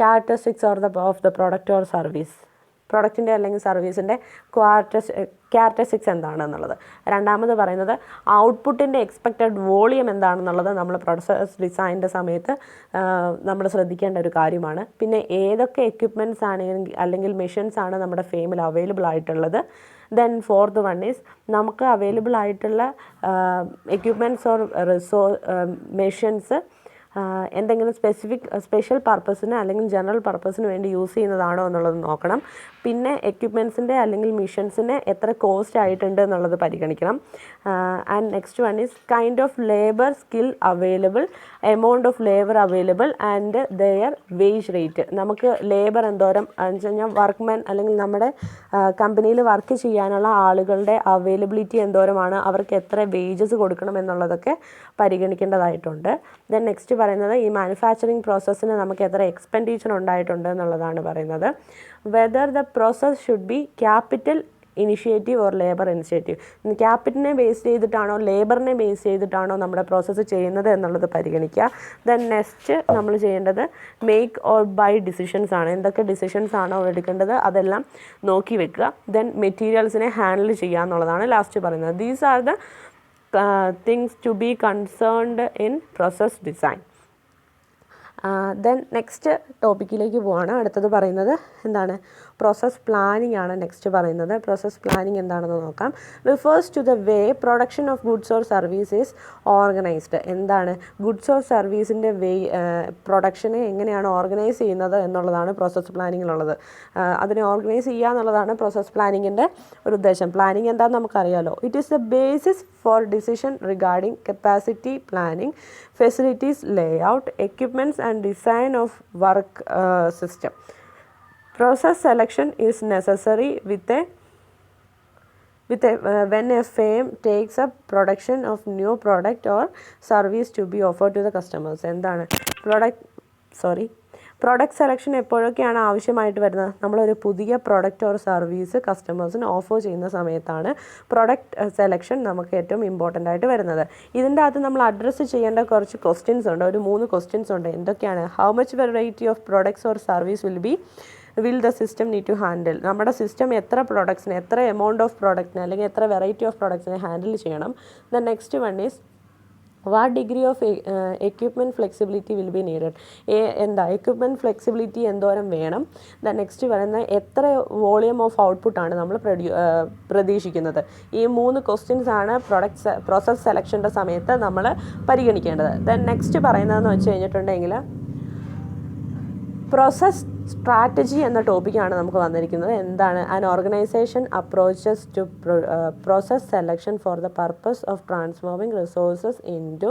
Characteristics of the product or service, പ്രൊഡക്റ്റിൻ്റെ അല്ലെങ്കിൽ സർവീസിൻ്റെ ക്യാരക്ടറിസ്റ്റിക്സ് എന്താണെന്നുള്ളത്. രണ്ടാമത് പറയുന്നത് ഔട്ട്പുട്ടിൻ്റെ എക്സ്പെക്റ്റഡ് വോളിയം എന്താണെന്നുള്ളത് നമ്മൾ പ്രോസസ് ഡിസൈനിൻ്റെ സമയത്ത് നമ്മൾ ശ്രദ്ധിക്കേണ്ട ഒരു കാര്യമാണ്. പിന്നെ ഏതൊക്കെ എക്യുപ്മെൻറ്റ്സ് ആണെങ്കിൽ അല്ലെങ്കിൽ മെഷീൻസ് ആണ് നമ്മുടെ ഫേമിൽ അവൈലബിൾ ആയിട്ടുള്ളത്. ദെൻ ഫോർത്ത് വൺ ഈസ് നമുക്ക് അവൈലബിൾ ആയിട്ടുള്ള എക്യുപ്മെൻറ്റ്സ് ഓർ മെഷീൻസ് എന്തെങ്കിലും സ്പെഷ്യൽ പർപ്പസിന് അല്ലെങ്കിൽ ജനറൽ പർപ്പസിന് വേണ്ടി യൂസ് ചെയ്യുന്നതാണോ എന്നുള്ളത് നോക്കണം. പിന്നെ എക്യുപ്മെൻറ്റ്സിൻ്റെ അല്ലെങ്കിൽ മിഷൻസിന് എത്ര കോസ്റ്റ് ആയിട്ടുണ്ട് എന്നുള്ളത് പരിഗണിക്കണം. And next one is kind of labour skill available, amount of labour available and their wage rate. നമുക്ക് ലേബർ എന്തോരം എന്ന് വെച്ച് കഴിഞ്ഞാൽ വർക്ക്മെൻ അല്ലെങ്കിൽ നമ്മുടെ കമ്പനിയിൽ വർക്ക് ചെയ്യാനുള്ള ആളുകളുടെ അവൈലബിലിറ്റി എന്തോരമാണ്, അവർക്ക് എത്ര വേജസ് കൊടുക്കണം എന്നുള്ളതൊക്കെ പരിഗണിക്കേണ്ടതായിട്ടുണ്ട്. ദെൻ നെക്സ്റ്റ് പറയുന്നത് ഈ മാനുഫാക്ചറിങ് പ്രോസസ്സിന് നമുക്ക് എത്ര എക്സ്പെൻഡിച്ചർ ഉണ്ടായിട്ടുണ്ട് എന്നുള്ളതാണ് പറയുന്നത്. Whether the process should be capital initiative or labour initiative, ക്യാപിറ്റലിനെ ബേസ് ചെയ്തിട്ടാണോ ലേബറിനെ ബേസ് ചെയ്തിട്ടാണോ നമ്മുടെ പ്രോസസ്സ് ചെയ്യുന്നത് എന്നുള്ളത് പരിഗണിക്കുക. ദെൻ നെക്സ്റ്റ് നമ്മൾ ചെയ്യേണ്ടത് മേക്ക് ഓർ ബൈ ഡിസിഷൻസ് ആണ്. എന്തൊക്കെ ഡിസിഷൻസ് ആണോ എടുക്കേണ്ടത് അതെല്ലാം നോക്കി വെക്കുക. ദെൻ മെറ്റീരിയൽസിനെ ഹാൻഡിൽ ചെയ്യുക എന്നുള്ളതാണ് ലാസ്റ്റ് പറയുന്നത്. These are the things to be concerned in process design. Then next ടോപ്പിക്കിലേക്ക് പോവാണ്. അടുത്തത് പറയുന്നത് എന്താണ്? പ്രോസസ് പ്ലാനിംഗ് ആണ് നെക്സ്റ്റ് പറയുന്നത്. പ്രോസസ് പ്ലാനിംഗ് എന്താണെന്ന് നോക്കാം. Refers to the way production of goods or service is organised. എന്താണ്? ഗുഡ്സ് ഓർ സർവീസിൻ്റെ പ്രൊഡക്ഷനെ എങ്ങനെയാണ് ഓർഗനൈസ് ചെയ്യുന്നത് എന്നുള്ളതാണ് പ്രോസസ് പ്ലാനിങ്ങിലുള്ളത്. അതിനെ ഓർഗനൈസ് ചെയ്യുക എന്നുള്ളതാണ് പ്രോസസ് പ്ലാനിങ്ങിൻ്റെ ഒരു ഉദ്ദേശം. പ്ലാനിങ് എന്താണെന്ന് നമുക്കറിയാലോ. It is the basis for decision regarding capacity planning, facilities layout, equipments and design of work system. Process selection is necessary when a firm takes up production of new product or service to be offered to the customers. എന്താണ് product selection എപ്പോഴൊക്കെയാണ് ആവശ്യമായിട്ട് വരുന്നത്? നമ്മളൊരു പുതിയ product or service കസ്റ്റമേഴ്സിന് offer ചെയ്യുന്ന സമയത്താണ് product selection നമുക്ക് ഏറ്റവും ഇമ്പോർട്ടൻ്റ് ആയിട്ട് വരുന്നത്. ഇതിൻ്റെ അകത്ത് നമ്മൾ അഡ്രസ്സ് ചെയ്യേണ്ട കുറച്ച് ക്വസ്റ്റ്യൻസ് ഉണ്ട്. ഒരു 3 ക്വസ്റ്റ്യൻസ് ഉണ്ട്. എന്തൊക്കെയാണ്? How much variety of products or service will the system need to handle. നമ്മുടെ സിസ്റ്റം എത്ര പ്രോഡക്ട്സിന്, എത്ര എമൗണ്ട് ഓഫ് പ്രോഡക്റ്റിന് അല്ലെങ്കിൽ എത്ര വെറൈറ്റി ഓഫ് പ്രോഡക്ട്സിനെ ഹാൻഡിൽ ചെയ്യണം. The next one is what degree of equipment flexibility will be needed. Equipment flexibility എന്തോരം വേണം. ദ നെക്സ്റ്റ് പറയുന്ന എത്ര വോളിയം ഓഫ് ഔട്ട്പുട്ടാണ് നമ്മൾ പ്രതീക്ഷിക്കുന്നത്. ഈ 3 ക്വസ്റ്റ്യൻസ് ആണ് പ്രോസസ് സെലക്ഷൻ്റെ സമയത്ത് നമ്മൾ പരിഗണിക്കേണ്ടത്. ദെൻ നെക്സ്റ്റ് പറയുന്നതെന്ന് വെച്ച് കഴിഞ്ഞിട്ടുണ്ടെങ്കിൽ പ്രോസസ് സ്ട്രാറ്റജി എന്ന ടോപ്പിക്കാണ് നമുക്ക് വന്നിരിക്കുന്നത്. എന്താണ്? An organisation approaches to process selection for the purpose of transforming resources into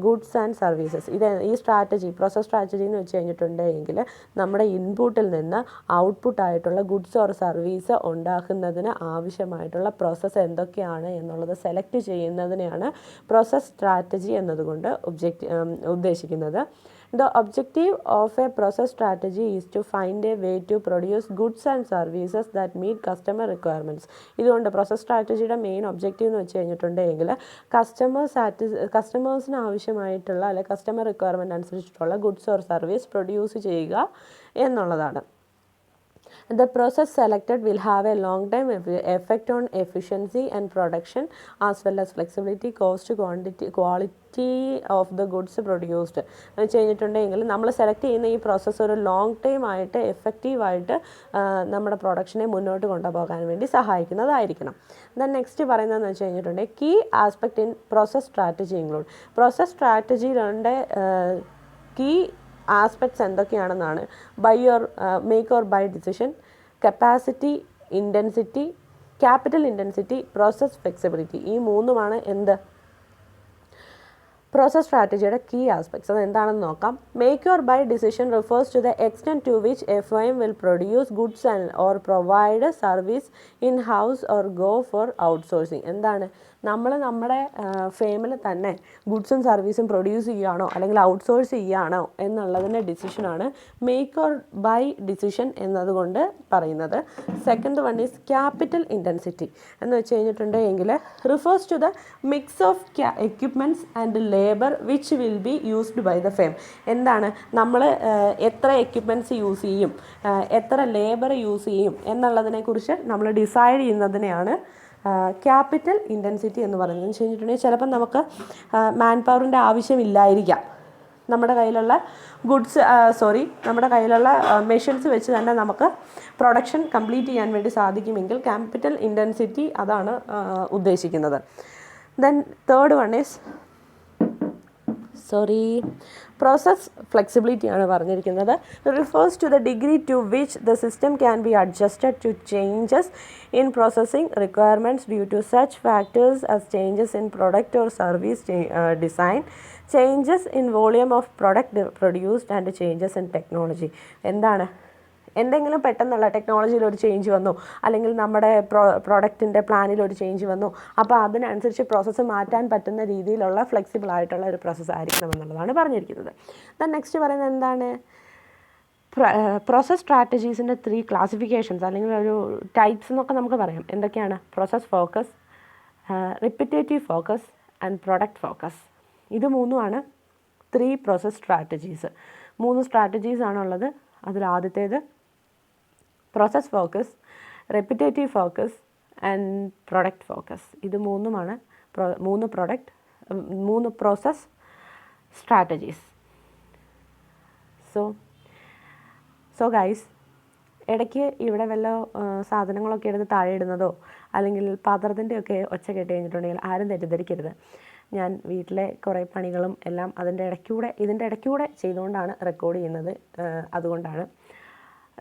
goods and services. ഈ സ്ട്രാറ്റജി, പ്രോസസ് സ്ട്രാറ്റജി എന്ന് വെച്ച് കഴിഞ്ഞിട്ടുണ്ടെങ്കിൽ നമ്മുടെ ഇൻപുട്ടിൽ നിന്ന് ഔട്ട്പുട്ടായിട്ടുള്ള ഗുഡ്സ് ഓർ സർവീസ് ഉണ്ടാക്കുന്നതിന് ആവശ്യമായിട്ടുള്ള പ്രോസസ്സ് എന്തൊക്കെയാണ് എന്നുള്ളത് സെലക്ട് ചെയ്യുന്നതിനെയാണ് പ്രോസസ് സ്ട്രാറ്റജി എന്നതുകൊണ്ട് ഉദ്ദേശിക്കുന്നത്. The objective of a process strategy is to find a way to produce goods and services that meet customer requirements. ഇതുകൊണ്ട് പ്രോസസ് സ്ട്രാറ്റജിയുടെ മെയിൻ ഒബ്ജക്റ്റീവ് എന്ന് വെച്ച് കഴിഞ്ഞിട്ടുണ്ടെങ്കിൽ കസ്റ്റമേഴ്സിന് ആവശ്യമായിട്ടുള്ള അല്ലെങ്കിൽ കസ്റ്റമർ റിക്വയർമെൻറ്റ് അനുസരിച്ചിട്ടുള്ള ഗുഡ്സ് ഓർ സർവീസ് പ്രൊഡ്യൂസ് ചെയ്യുക എന്നുള്ളതാണ്. The process selected will have a long-term effect on efficiency and production as well as flexibility, cost, quality of the goods produced. എന്ന് വെച്ച് കഴിഞ്ഞിട്ടുണ്ടെങ്കിൽ നമ്മൾ സെലക്ട് ചെയ്യുന്ന ഈ പ്രോസസ്സ് ഒരു ലോങ് ടൈം ആയിട്ട് എഫക്റ്റീവായിട്ട് നമ്മുടെ പ്രൊഡക്ഷനെ മുന്നോട്ട് കൊണ്ടുപോകാൻ വേണ്ടി സഹായിക്കുന്നതായിരിക്കണം. ദെൻ നെക്സ്റ്റ് പറയുന്നതെന്ന് വെച്ച് കഴിഞ്ഞിട്ടുണ്ടെങ്കിൽ key aspect in process strategy include. Process സ്ട്രാറ്റജിയിലുണ്ട് കീ ആസ്പെക്ട്സ് എന്തൊക്കെയാണെന്നാണ് make or buy decision, capacity intensity, capital intensity, process flexibility. ഈ മൂന്നുമാണ് എന്ത് പ്രോസസ് സ്ട്രാറ്റജിയുടെ കീ ആസ്പെക്ട്സ്. അത് എന്താണെന്ന് നോക്കാം. Make or buy decision refers to the extent to which a firm will produce goods and or provide service in house or go for outsourcing. എന്താണ് നമ്മുടെ ഫേമിൽ തന്നെ ഗുഡ്സും സർവീസും പ്രൊഡ്യൂസ് ചെയ്യുകയാണോ അല്ലെങ്കിൽ ഔട്ട്സോഴ്സ് ചെയ്യുകയാണോ എന്നുള്ളതിൻ്റെ ഡിസിഷനാണ് മേക്ക് ഓർ ബൈ ഡിസിഷൻ എന്നതുകൊണ്ട് പറയുന്നത്. Second one is capital intensity എന്ന് വെച്ച് കഴിഞ്ഞിട്ടുണ്ടെങ്കിൽ refers to the mix of equipments and labour which will be used by the firm. എന്താണ് നമ്മൾ എത്ര എക്യുപ്മെൻറ്റ്സ് യൂസ് ചെയ്യും, എത്ര ലേബർ യൂസ് ചെയ്യും എന്നുള്ളതിനെക്കുറിച്ച് നമ്മൾ ഡിസൈഡ് ചെയ്യുന്നതിനെയാണ് ക്യാപിറ്റൽ ഇൻറ്റൻസിറ്റി എന്ന് പറയുന്നത്. എന്ന് വെച്ച് കഴിഞ്ഞിട്ടുണ്ടെങ്കിൽ ചിലപ്പം നമുക്ക് മാൻ പവറിൻ്റെ ആവശ്യമില്ലായിരിക്കാം. നമ്മുടെ കയ്യിലുള്ള നമ്മുടെ കയ്യിലുള്ള മെഷീൻസ് വെച്ച് തന്നെ നമുക്ക് പ്രൊഡക്ഷൻ കംപ്ലീറ്റ് ചെയ്യാൻ വേണ്ടി സാധിക്കുമെങ്കിൽ ക്യാപിറ്റൽ ഇൻറ്റൻസിറ്റി അതാണ് ഉദ്ദേശിക്കുന്നത്. Then third one is process flexibility ആണ് പറഞ്ഞിരിക്കുന്നത്. Refers to the degree to which the system can be adjusted to changes in processing requirements due to such factors as changes in product or service design, changes in volume of product produced and changes in technology. എന്താണ് എന്തെങ്കിലും പെട്ടെന്നുള്ള ടെക്നോളജിയിൽ ഒരു change വന്നു, അല്ലെങ്കിൽ നമ്മുടെ പ്രൊഡക്റ്റിൻ്റെ പ്ലാനിൽ ഒരു ചേഞ്ച് വന്നു, അപ്പോൾ അതിനനുസരിച്ച് പ്രോസസ്സ് മാറ്റാൻ പറ്റുന്ന രീതിയിലുള്ള ഫ്ലെക്സിബിൾ ആയിട്ടുള്ള ഒരു പ്രോസസ്സ് ആയിരിക്കണം എന്നുള്ളതാണ് പറഞ്ഞിരിക്കുന്നത്. ദെൻ നെക്സ്റ്റ് പറയുന്നത് എന്താണ് പ്രോസസ് സ്ട്രാറ്റജീസിൻ്റെ 3 ക്ലാസിഫിക്കേഷൻസ് അല്ലെങ്കിൽ ഒരു ടൈപ്സ് എന്നൊക്കെ നമുക്ക് പറയാം. എന്തൊക്കെയാണ്? Process focus, repetitive focus and product focus. ഇത് മൂന്നുമാണ് 3 പ്രോസസ് സ്ട്രാറ്റജീസ്. 3 സ്ട്രാറ്റജീസ് ആണുള്ളത്. അതിൽ ആദ്യത്തേത് process focus, repetitive focus and product focus. ഇത് മൂന്നുമാണ് 3 പ്രോസസ് സ്ട്രാറ്റജീസ്. സോ ഗൈസ്, ഇടയ്ക്ക് ഇവിടെ വല്ല സാധനങ്ങളൊക്കെ എടുത്ത് താഴെ ഇടുന്നതോ അല്ലെങ്കിൽ പാത്രത്തിൻ്റെയൊക്കെ ഒച്ച കേട്ട് കഴിഞ്ഞിട്ടുണ്ടെങ്കിൽ ആരും തെറ്റിദ്ധരിക്കരുത്. ഞാൻ വീട്ടിലെ കുറേ പണികളും എല്ലാം ഇതിൻ്റെ ഇടയ്ക്കൂടെ ചെയ്തുകൊണ്ടാണ് റെക്കോർഡ് ചെയ്യുന്നത്. അതുകൊണ്ടാണ്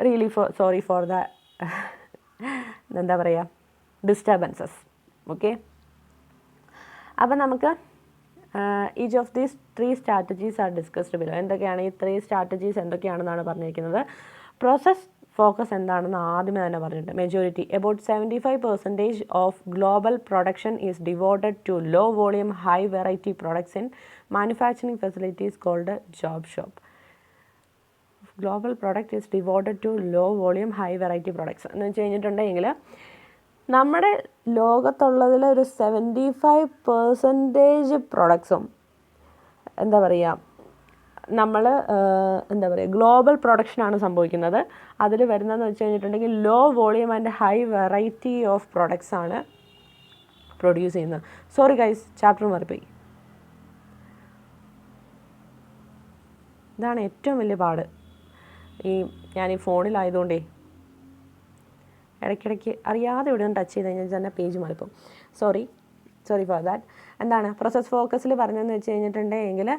റിയലി സോറി ഫോർ ദ എന്താ പറയുക ഡിസ്റ്റർബൻസസ്. ഓക്കെ, അപ്പം നമുക്ക് each of these 3 strategies are discussed below. എന്തൊക്കെയാണ് ഈ 3 സ്ട്രാറ്റജീസ് എന്തൊക്കെയാണെന്നാണ് പറഞ്ഞിരിക്കുന്നത്. പ്രോസസ് ഫോക്കസ് എന്താണെന്ന് ആദ്യമേ തന്നെ പറഞ്ഞിട്ടുണ്ട്. Majority about 75% of global production is devoted to low volume high variety products in manufacturing facilities called job shop. Global product is devoted to low volume high variety products എന്ന് വെച്ച് കഴിഞ്ഞിട്ടുണ്ടെങ്കിൽ നമ്മുടെ ലോകത്തുള്ളതിൽ ഒരു 75% പ്രൊഡക്ട്സും എന്താ പറയുക ഗ്ലോബൽ പ്രൊഡക്ഷനാണ് സംഭവിക്കുന്നത്. അതിൽ വരുന്നതെന്ന് വെച്ച് കഴിഞ്ഞിട്ടുണ്ടെങ്കിൽ low volume and high variety of products ആണ് പ്രൊഡ്യൂസ് ചെയ്യുന്നത്. സോറി ഗൈസ്, ചാപ്റ്റർ മാറിപ്പോയി. ഇതാണ് ഏറ്റവും വലിയ പാട്. ഞാൻ ഈ ഫോണിലായതുകൊണ്ടേ ഇടയ്ക്കിടയ്ക്ക് അറിയാതെ ഇവിടെ ടച്ച് ചെയ്ത് കഴിഞ്ഞാൽ തന്നെ പേജ് മാറിപ്പോകും. Sorry for that. എന്താണ് പ്രോസസ് ഫോക്കസിൽ പറഞ്ഞതെന്ന് വെച്ച് കഴിഞ്ഞിട്ടുണ്ടെങ്കിൽ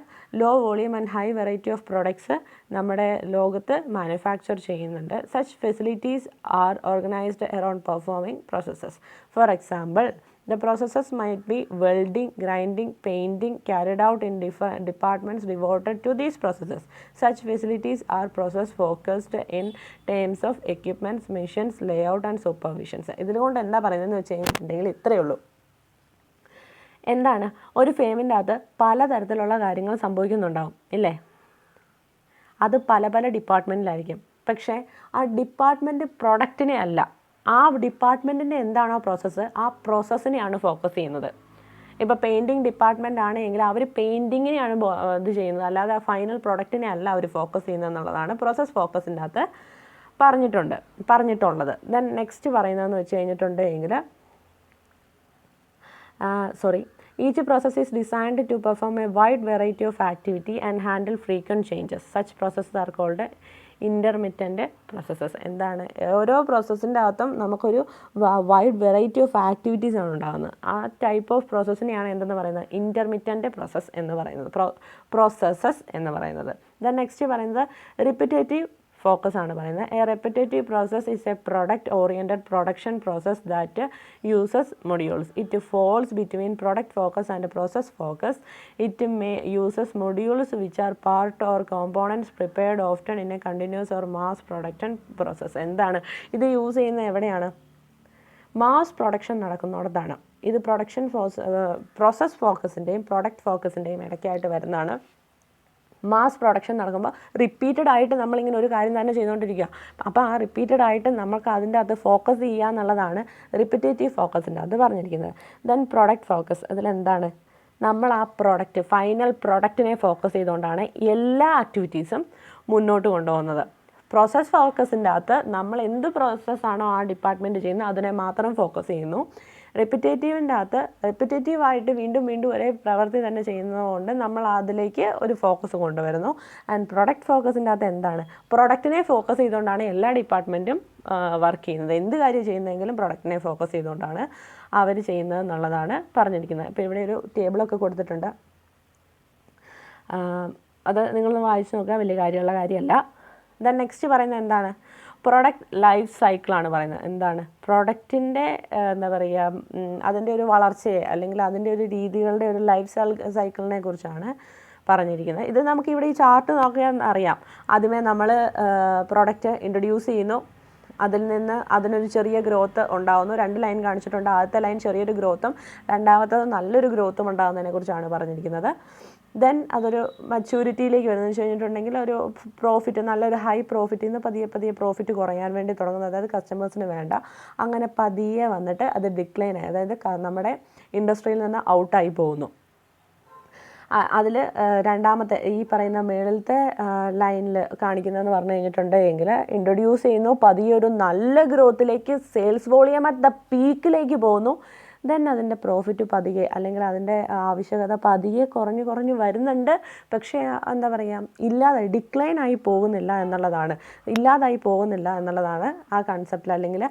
low volume and high variety of products നമ്മുടെ ലോകത്ത് മാനുഫാക്ചർ ചെയ്യുന്നുണ്ട്. Such facilities are organised around performing processes. For example The processes might be welding, grinding, painting, carried out in different departments devoted to these processes. Such facilities are process focused in terms of equipments, machines, layout and supervisions. ഇതിലുകൊണ്ട് എന്താ പറയുന്നതെന്ന് വെച്ച് കഴിഞ്ഞിട്ടുണ്ടെങ്കിൽ ഇത്രയേ ഉള്ളൂ. എന്താണ്, ഒരു ഫേമിൻ്റെ അകത്ത് പലതരത്തിലുള്ള കാര്യങ്ങൾ സംഭവിക്കുന്നുണ്ടാവും ഇല്ലേ? അത് പല പല ഡിപ്പാർട്ട്മെൻറ്റിലായിരിക്കും. പക്ഷേ ആ ഡിപ്പാർട്ട്മെൻറ്റ് പ്രൊഡക്റ്റിനെ അല്ല, ആ ഡിപ്പാർട്ട്മെൻറ്റിൻ്റെ എന്താണോ പ്രോസസ്സ്, ആ പ്രോസസ്സിനെയാണ് ഫോക്കസ് ചെയ്യുന്നത്. ഇപ്പോൾ പെയിൻറ്റിങ് ഡിപ്പാർട്ട്മെൻ്റ് ആണെങ്കിൽ അവർ പെയിൻറ്റിങ്ങിനെയാണ് ഇത് ചെയ്യുന്നത്, അല്ലാതെ ആ ഫൈനൽ പ്രൊഡക്റ്റിനെ അല്ല അവർ ഫോക്കസ് ചെയ്യുന്നത് എന്നുള്ളതാണ് പ്രോസസ് ഫോക്കസിൻ്റെ അകത്ത് പറഞ്ഞിട്ടുള്ളത്. ദെൻ നെക്സ്റ്റ് പറയുന്നതെന്ന് വെച്ച് കഴിഞ്ഞിട്ടുണ്ടെങ്കിൽ each process is designed to perform a wide variety of activity and handle frequent changes. Such processes are called intermittent processes. എന്താണ്, ഓരോ പ്രോസസ്സിൻ്റെ അകത്തും നമുക്കൊരു വൈഡ് വെറൈറ്റി ഓഫ് ആക്ടിവിറ്റീസ് ആണ് ഉണ്ടാകുന്നത്. ആ ടൈപ്പ് ഓഫ് പ്രോസസ്സിനെയാണ് എന്തെന്ന് പറയുന്നത്, ഇൻ്റർമിറ്റൻ്റ് പ്രോസസ്സ് എന്ന് പറയുന്നത്, പ്രോസസ്സസ് എന്ന് പറയുന്നത്. ദെൻ നെക്സ്റ്റ് പറയുന്നത് റിപ്പിറ്റേറ്റീവ് ഫോക്കസ് ആണ് പറയുന്നത്. A repetitive process is a product oriented production process that uses modules. It falls between product focus and process focus. It may uses modules which are part or components prepared often in a continuous or mass production process. എന്താണ് ഇത് use ചെയ്യുന്നത് എവിടെയാണ്? Mass production നടക്കുന്നിടത്താണ്. ഇത് process ഫോക്കസിൻ്റെയും product ഫോക്കസിൻ്റെയും ഇടയ്ക്കായിട്ട് വരുന്നതാണ്. Mass production നടക്കുമ്പോൾ repeated ആയിട്ട് നമ്മളിങ്ങനെ ഒരു കാര്യം തന്നെ ചെയ്തുകൊണ്ടിരിക്കുക. അപ്പോൾ ആ റിപ്പീറ്റഡ് ആയിട്ട് നമുക്ക് അതിൻ്റെ അകത്ത് ഫോക്കസ് ചെയ്യുക എന്നുള്ളതാണ് റിപ്പിറ്റേറ്റീവ് ഫോക്കസിൻ്റെ അത് പറഞ്ഞിരിക്കുന്നത്. ദെൻ പ്രൊഡക്റ്റ് ഫോക്കസ്, അതിലെന്താണ്, നമ്മൾ ആ പ്രൊഡക്റ്റ് ഫൈനൽ പ്രൊഡക്റ്റിനെ ഫോക്കസ് ചെയ്തുകൊണ്ടാണ് എല്ലാ ആക്ടിവിറ്റീസും മുന്നോട്ട് കൊണ്ടുപോകുന്നത്. പ്രോസസ് ഫോക്കസിൻ്റെ അകത്ത് നമ്മൾ എന്ത് പ്രോസസ്സാണോ ആ ഡിപ്പാർട്ട്മെൻറ്റ് ചെയ്യുന്നത് അതിനെ മാത്രം ഫോക്കസ് ചെയ്യുന്നു. റിപ്പിറ്റേറ്റീവിൻ്റെ അകത്ത് റിപ്പിറ്റേറ്റീവായിട്ട് വീണ്ടും വീണ്ടും ഒരേ പ്രവൃത്തി തന്നെ ചെയ്യുന്നതുകൊണ്ട് നമ്മൾ അതിലേക്ക് ഒരു ഫോക്കസ് കൊണ്ടുവരുന്നു. ആൻഡ് പ്രൊഡക്റ്റ് ഫോക്കസിൻ്റെ അകത്ത് എന്താണ്, പ്രൊഡക്റ്റിനെ ഫോക്കസ് ചെയ്തുകൊണ്ടാണ് എല്ലാ ഡിപ്പാർട്ട്മെൻറ്റും വർക്ക് ചെയ്യുന്നത്. എന്ത് കാര്യം ചെയ്യുന്നതെങ്കിലും പ്രൊഡക്റ്റിനെ ഫോക്കസ് ചെയ്തുകൊണ്ടാണ് അവർ ചെയ്യുന്നത് എന്നുള്ളതാണ് പറഞ്ഞിരിക്കുന്നത്. ഇപ്പോൾ ഇവിടെ ഒരു ടേബിളൊക്കെ കൊടുത്തിട്ടുണ്ട്, അത് നിങ്ങളൊന്ന് വായിച്ച് നോക്കുക, വലിയ കാര്യമുള്ള കാര്യമല്ല. ദെൻ നെക്സ്റ്റ് പറയുന്നത് എന്താണ്, പ്രൊഡക്റ്റ് ലൈഫ് സൈക്കിളാണ് പറയുന്നത്. എന്താണ്, പ്രൊഡക്റ്റിൻ്റെ എന്താ പറയുക, അതിൻ്റെ ഒരു വളർച്ചയെ അല്ലെങ്കിൽ അതിൻ്റെ ഒരു രീതികളുടെ ഒരു ലൈഫ് സൈക്കിളിനെ കുറിച്ചാണ് പറഞ്ഞിരിക്കുന്നത്. ഇത് നമുക്കിവിടെ ഈ ചാർട്ട് നോക്കിയാൽ അറിയാം. ആദ്യമേ നമ്മൾ പ്രൊഡക്റ്റ് ഇൻട്രൊഡ്യൂസ് ചെയ്യുന്നു, അതിൽ നിന്ന് അതിനൊരു ചെറിയ ഗ്രോത്ത് ഉണ്ടാകുന്നു. 2 ലൈൻ കാണിച്ചിട്ടുണ്ട്. ആദ്യത്തെ ലൈൻ ചെറിയൊരു ഗ്രോത്തും രണ്ടാമത്തത് നല്ലൊരു ഗ്രോത്തും ഉണ്ടാകുന്നതിനെ കുറിച്ചാണ് പറഞ്ഞിരിക്കുന്നത്. ദെൻ അതൊരു മച്യൂരിറ്റിയിലേക്ക് വരുന്നതെന്ന് വെച്ച് കഴിഞ്ഞിട്ടുണ്ടെങ്കിൽ ഒരു പ്രോഫിറ്റ്, നല്ലൊരു ഹൈ പ്രോഫിറ്റിൽ നിന്ന് പതിയെ പതിയെ പ്രോഫിറ്റ് കുറയാൻ വേണ്ടി തുടങ്ങുന്നത്, അതായത് കസ്റ്റമേഴ്സിന് വേണ്ട, അങ്ങനെ പതിയെ വന്നിട്ട് അത് ഡിക്ലൈൻ ആയി, അതായത് നമ്മുടെ ഇൻഡസ്ട്രിയിൽ നിന്ന് ഔട്ടായി പോകുന്നു. അതിൽ രണ്ടാമത്തെ ഈ പറയുന്ന മേളിലത്തെ ലൈനിൽ കാണിക്കുന്നതെന്ന് പറഞ്ഞു കഴിഞ്ഞിട്ടുണ്ടെങ്കിൽ ഇൻട്രൊഡ്യൂസ് ചെയ്യുന്നു, പതിയെ ഒരു നല്ല ഗ്രോത്തിലേക്ക്, സെയിൽസ് വോളിയം അറ്റ് ദ പീക്കിലേക്ക് പോകുന്നു. ദെൻ അതിൻ്റെ പ്രോഫിറ്റ് പതിയെ അല്ലെങ്കിൽ അതിൻ്റെ ആവശ്യകത പതിയെ കുറഞ്ഞു വരുന്നുണ്ട്. പക്ഷേ എന്താ പറയുക, ഡിക്ലൈനായി പോകുന്നില്ല എന്നുള്ളതാണ് ആ കൺസെപ്റ്റിൽ അല്ലെങ്കിൽ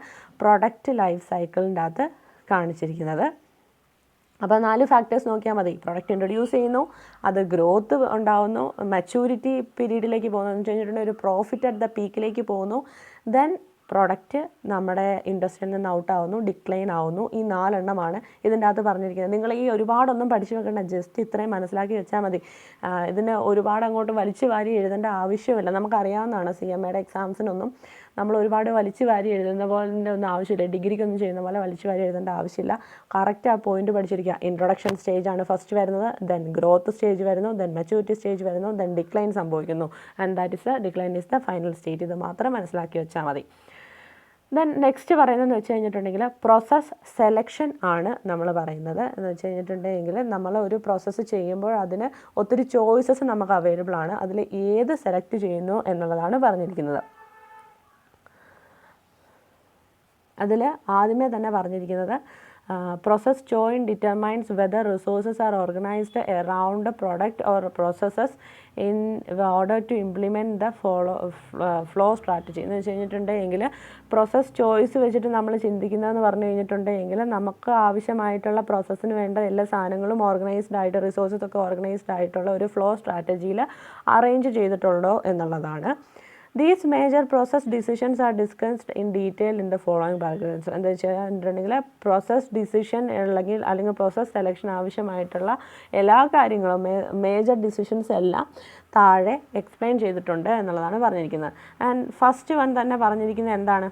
പ്രൊഡക്റ്റ് ലൈഫ് സൈക്കിളിൻ്റെ അകത്ത് കാണിച്ചിരിക്കുന്നത്. അപ്പോൾ 4 ഫാക്ടേഴ്സ് നോക്കിയാൽ മതി. പ്രൊഡക്റ്റ് ഇൻട്രൊഡ്യൂസ് ചെയ്യുന്നു, അത് ഗ്രോത്ത് ഉണ്ടാകുന്നു, മച്യൂരിറ്റി പീരീഡിലേക്ക് പോകുന്നു എന്ന് വെച്ചിട്ടുണ്ടെങ്കിൽ ഒരു പ്രോഫിറ്റ് അറ്റ് ദ പീക്കിലേക്ക് പോകുന്നു. ദെൻ പ്രൊഡക്റ്റ് നമ്മുടെ ഇൻഡസ്ട്രിയിൽ നിന്ന് ഔട്ടാവുന്നു, ഡിക്ലൈൻ ആവുന്നു. ഈ 4 എണ്ണമാണ് ഇതിൻ്റെ അകത്ത് പറഞ്ഞിരിക്കുന്നത്. നിങ്ങൾ ഈ ഒരുപാടൊന്നും പഠിച്ചു വെക്കേണ്ട, ജസ്റ്റ് ഇത്രയും മനസ്സിലാക്കി വെച്ചാൽ മതി. ഇതിന് ഒരുപാട് അങ്ങോട്ട് വലിച്ചു വാരി എഴുതേണ്ട ആവശ്യമില്ല. നമുക്കറിയാവുന്നതാണ്, CMAയുടെ എക്സാംസിനൊന്നും നമ്മൾ ഒരുപാട് വലിച്ചു വാരി എഴുതുന്ന പോലെ ഒന്നും ആവശ്യമില്ല. ഡിഗ്രിക്കൊന്നും ചെയ്യുന്ന പോലെ വലിച്ചു വാരി എഴുതേണ്ട ആവശ്യമില്ല. കറക്റ്റ് ആ പോയിന്റ് പഠിച്ചിരിക്കുക. ഇൻട്രൊഡക്ഷൻ സ്റ്റേജാണ് ഫസ്റ്റ് വരുന്നത്, ദെൻ ഗ്രോത്ത് സ്റ്റേജ് വരുന്നു, ദെൻ മെച്യൂരിറ്റി സ്റ്റേജ് വരുന്നു, ദെൻ ഡിക്ലൈൻ സംഭവിക്കുന്നു. And that is decline is the final stage. ഇത് മാത്രം മനസ്സിലാക്കി വെച്ചാൽ മതി. ദെൻ നെക്സ്റ്റ് പറയുന്നതെന്ന് വെച്ച് കഴിഞ്ഞിട്ടുണ്ടെങ്കിൽ പ്രോസസ് സെലക്ഷൻ ആണ് നമ്മൾ പറയുന്നത്. എന്ന് വെച്ച് കഴിഞ്ഞിട്ടുണ്ടെങ്കിൽ നമ്മൾ ഒരു പ്രോസസ്സ് ചെയ്യുമ്പോൾ അതിന് ഒത്തിരി ചോയ്സസ് നമുക്ക് അവൈലബിൾ ആണ്. അതിൽ ഏത് സെലക്ട് ചെയ്യുന്നു എന്നുള്ളതാണ് പറഞ്ഞിരിക്കുന്നത്. അതിൽ ആദ്യമേ തന്നെ പറഞ്ഞിരിക്കുന്നത് process choice determines whether resources are organized around a product or processes in order to implement the flow strategy. എന്ന് വെച്ച് കഴിഞ്ഞിട്ടുണ്ടെങ്കിൽ പ്രോസസ് ചോയ്സ് വെച്ചിട്ട് നമ്മൾ ചിന്തിക്കുന്നതെന്ന് പറഞ്ഞു കഴിഞ്ഞിട്ടുണ്ടെങ്കിൽ നമുക്ക് ആവശ്യമായിട്ടുള്ള പ്രോസസ്സിന് വേണ്ട എല്ലാ സാധനങ്ങളും ഓർഗനൈസ്ഡ് ആയിട്ട്, റിസോഴ്സസ് ഒക്കെ ഓർഗനൈസ്ഡ് ആയിട്ടുള്ള ഒരു ഫ്ലോ സ്ട്രാറ്റജിയിൽ അറേഞ്ച് ചെയ്തിട്ടുണ്ടോ എന്നുള്ളതാണ്. These major process decisions are discussed in detail in the following paragraphs. എന്താ വെച്ചിട്ടുണ്ടെങ്കിൽ പ്രോസസ് ഡിസിഷൻ അല്ലെങ്കിൽ പ്രോസസ് സെലക്ഷൻ ആവശ്യമായിട്ടുള്ള എല്ലാ കാര്യങ്ങളും മേജർ ഡിസിഷൻസ് എല്ലാം താഴെ എക്സ്പ്ലെയിൻ ചെയ്തിട്ടുണ്ട് എന്നുള്ളതാണ് പറഞ്ഞിരിക്കുന്നത്. ആൻഡ് ഫസ്റ്റ് വൺ തന്നെ പറഞ്ഞിരിക്കുന്നത് എന്താണ്?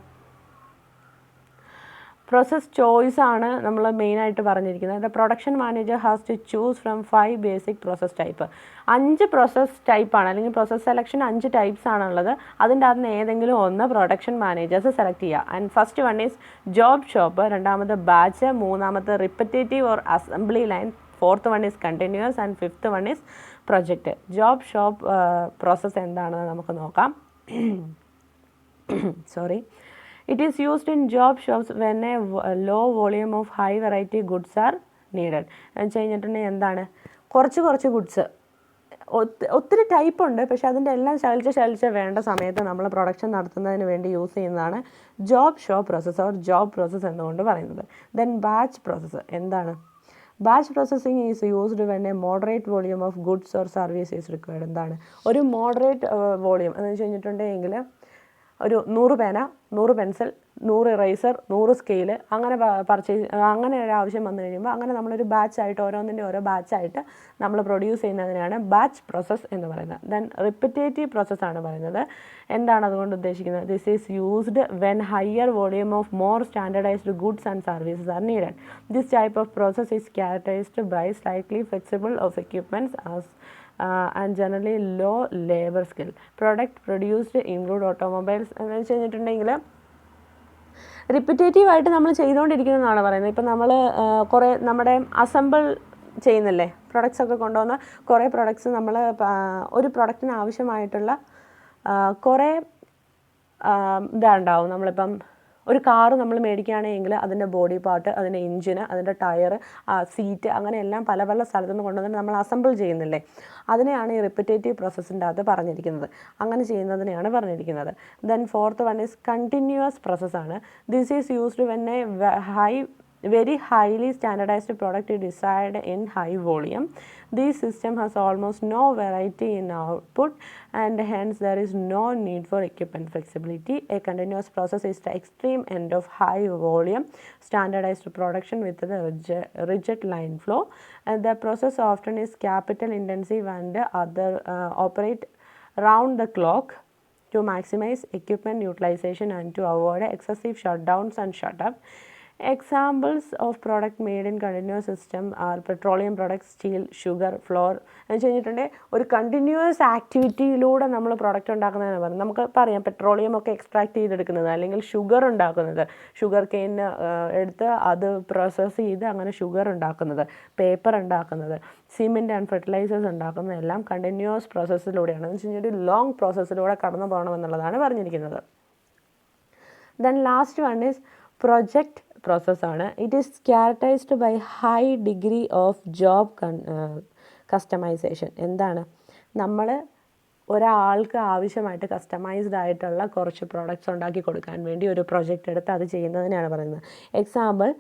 പ്രോസസ് ചോയ്സ് ആണ് നമ്മൾ മെയിനായിട്ട് പറഞ്ഞിരിക്കുന്നത്. The production manager has to choose from 5 basic process type. 5 process ടൈപ്പാണ് അല്ലെങ്കിൽ പ്രോസസ് സെലക്ഷൻ 5 ടൈപ്സ് ആണുള്ളത്. അതിൻ്റെ അകത്ത് ഏതെങ്കിലും ഒന്ന് പ്രൊഡക്ഷൻ മാനേജേഴ്സ് സെലക്ട് ചെയ്യുക. And first one is job shop, രണ്ടാമത് ബാച്ച്, മൂന്നാമത് repetitive or assembly line, fourth one is continuous and fifth one is project. Job shop process എന്താണെന്ന് നമുക്ക് നോക്കാം. Sorry. It is used in job shops when a low volume of high variety goods are needed. എന്ന് വെച്ച് കഴിഞ്ഞിട്ടുണ്ടെങ്കിൽ എന്താണ്? കുറച്ച് goods ഒത്തിരി type ഉണ്ട്, പക്ഷേ അതിൻ്റെ എല്ലാം ശലിച്ച് വേണ്ട സമയത്ത് നമ്മൾ പ്രൊഡക്ഷൻ നടത്തുന്നതിന് വേണ്ടി യൂസ് ചെയ്യുന്നതാണ് job shop process or job process എന്നുകൊണ്ട് പറയുന്നത്. ദെൻ ബാച്ച് പ്രോസസ്സ് എന്താണ്? Batch processing is used when A moderate volume of goods or service is required. എന്താണ് ഒരു മോഡറേറ്റ് വോളിയം എന്ന് വെച്ച് കഴിഞ്ഞിട്ടുണ്ടെങ്കിൽ ഒരു 100 പേന, 100 പെൻസിൽ, 100 ഇറേസർ, 100 സ്കെയില് അങ്ങനെ അങ്ങനെ ഒരു ആവശ്യം വന്നു കഴിയുമ്പോൾ അങ്ങനെ നമ്മളൊരു ബാച്ചായിട്ട് ഓരോന്നിൻ്റെ ഓരോ ബാച്ചായിട്ട് നമ്മൾ പ്രൊഡ്യൂസ് ചെയ്യുന്നതിനാണ് ബാച്ച് പ്രോസസ്സ് എന്ന് പറയുന്നത്. ദെൻ റിപ്പറ്റേറ്റീവ് പ്രോസസ്സാണ് പറയുന്നത്. എന്താണ് അതുകൊണ്ട് ഉദ്ദേശിക്കുന്നത്? This is used when higher volume of more standardised goods and services are needed. This type of process is characterised by slightly flexible of equipments as and generally low labor skill. Product produced include automobiles. എന്ന് വെച്ച് കഴിഞ്ഞിട്ടുണ്ടെങ്കിൽ repetitive ആയിട്ട് നമ്മൾ ചെയ്തുകൊണ്ടിരിക്കുന്നതെന്നാണ് പറയുന്നത്. ഇപ്പം നമ്മൾ കുറേ നമ്മുടെ അസംബിൾ ചെയ്യുന്നില്ലേ, പ്രൊഡക്ട്സ് ഒക്കെ കൊണ്ടുവന്ന കുറേ പ്രൊഡക്ട്സ് നമ്മൾ ഒരു പ്രൊഡക്റ്റിന് ആവശ്യമായിട്ടുള്ള കുറേ ഇതുണ്ടാവും. നമ്മളിപ്പം ഒരു കാറ് നമ്മൾ മേടിക്കുകയാണെങ്കിൽ അതിൻ്റെ ബോഡി പാർട്ട്, അതിൻ്റെ എഞ്ചിന്, അതിൻ്റെ ടയർ, സീറ്റ്, അങ്ങനെയെല്ലാം പല പല സ്ഥലത്തുനിന്ന് കൊണ്ടുവന്നിട്ട് നമ്മൾ അസംബിൾ ചെയ്യുന്നില്ലേ, അതിനെയാണ് ഈ റിപ്പറ്റേറ്റീവ് പ്രോസസ്സിൻ്റെ അകത്ത് പറഞ്ഞിരിക്കുന്നത്. അങ്ങനെ ചെയ്യുന്നതിനെയാണ് പറഞ്ഞിരിക്കുന്നത്. Then fourth one is continuous പ്രോസസ്സാണ്. This is used when a very highly standardized product is desired in high volume. This system has almost no variety in output and hence there is no need for equipment flexibility. A continuous process is the extreme end of high volume standardized production with the rigid line flow. And the process often is capital intensive and other operate round the clock to maximize equipment utilization and to avoid excessive shutdowns and shut-up. Examples of product made in continuous system are petroleum products, steel, sugar, flour. എന്ന് വെച്ച് കഴിഞ്ഞിട്ടുണ്ടെങ്കിൽ ഒരു continuous ആക്ടിവിറ്റിയിലൂടെ നമ്മൾ product ഉണ്ടാക്കുന്നതെന്ന് പറയുന്നത്. നമുക്ക് പറയാം petroleum ഒക്കെ എക്സ്ട്രാക്ട് ചെയ്തെടുക്കുന്നത്, അല്ലെങ്കിൽ ഷുഗർ ഉണ്ടാക്കുന്നത്, ഷുഗർ കെയിൻ എടുത്ത് അത് പ്രോസസ്സ് ചെയ്ത് അങ്ങനെ ഷുഗർ ഉണ്ടാക്കുന്നത്, പേപ്പർ ഉണ്ടാക്കുന്നത്, സിമെൻറ്റ് ആൻഡ് ഫെർട്ടിലൈസേഴ്സ് ഉണ്ടാക്കുന്നത് എല്ലാം കണ്ടിന്യൂസ് പ്രോസസ്സിലൂടെയാണ്. എന്ന് വെച്ച് കഴിഞ്ഞാൽ ഒരു ലോങ് പ്രോസസ്സിലൂടെ കടന്നു പോകണമെന്നുള്ളതാണ് പറഞ്ഞിരിക്കുന്നത്. Then last one is project പ്രോസസ്സാണ്. It is characterised by high degree of job customisation. എന്താണ്? നമ്മൾ ഒരാൾക്ക് ആവശ്യമായിട്ട് കസ്റ്റമൈസ്ഡ് ആയിട്ടുള്ള കുറച്ച് പ്രോഡക്റ്റ്സ് ഉണ്ടാക്കി കൊടുക്കാൻ വേണ്ടി ഒരു പ്രൊജക്റ്റ് എടുത്ത് അത് ചെയ്യുന്നതിനാണ് പറയുന്നത്. Example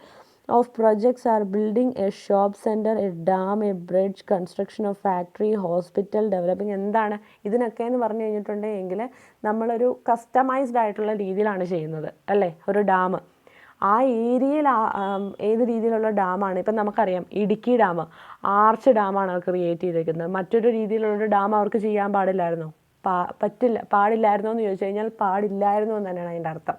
of projects are building a shop center, a dam, a bridge, construction of factory, hospital, developing. എന്താണ് ഇതിനൊക്കെ എന്ന് പറഞ്ഞു കഴിഞ്ഞിട്ടുണ്ടെങ്കിൽ നമ്മളൊരു കസ്റ്റമൈസ്ഡ് ആയിട്ടുള്ള രീതിയിലാണ് ചെയ്യുന്നത് അല്ലേ. ഒരു ഡാം ആ ഏരിയയിൽ ഏത് രീതിയിലുള്ള ഡാമാണ്. ഇപ്പം നമുക്കറിയാം ഇടുക്കി ഡാം ആർച്ച് ഡാമാണ് അവർ ക്രിയേറ്റ് ചെയ്തിരിക്കുന്നത്. മറ്റൊരു രീതിയിലുള്ളൊരു ഡാം അവർക്ക് ചെയ്യാൻ പാടില്ലായിരുന്നോ? പാടില്ലായിരുന്നോ എന്ന് ചോദിച്ചു കഴിഞ്ഞാൽ പാടില്ലായിരുന്നു എന്ന് തന്നെയാണ് അതിൻ്റെ അർത്ഥം.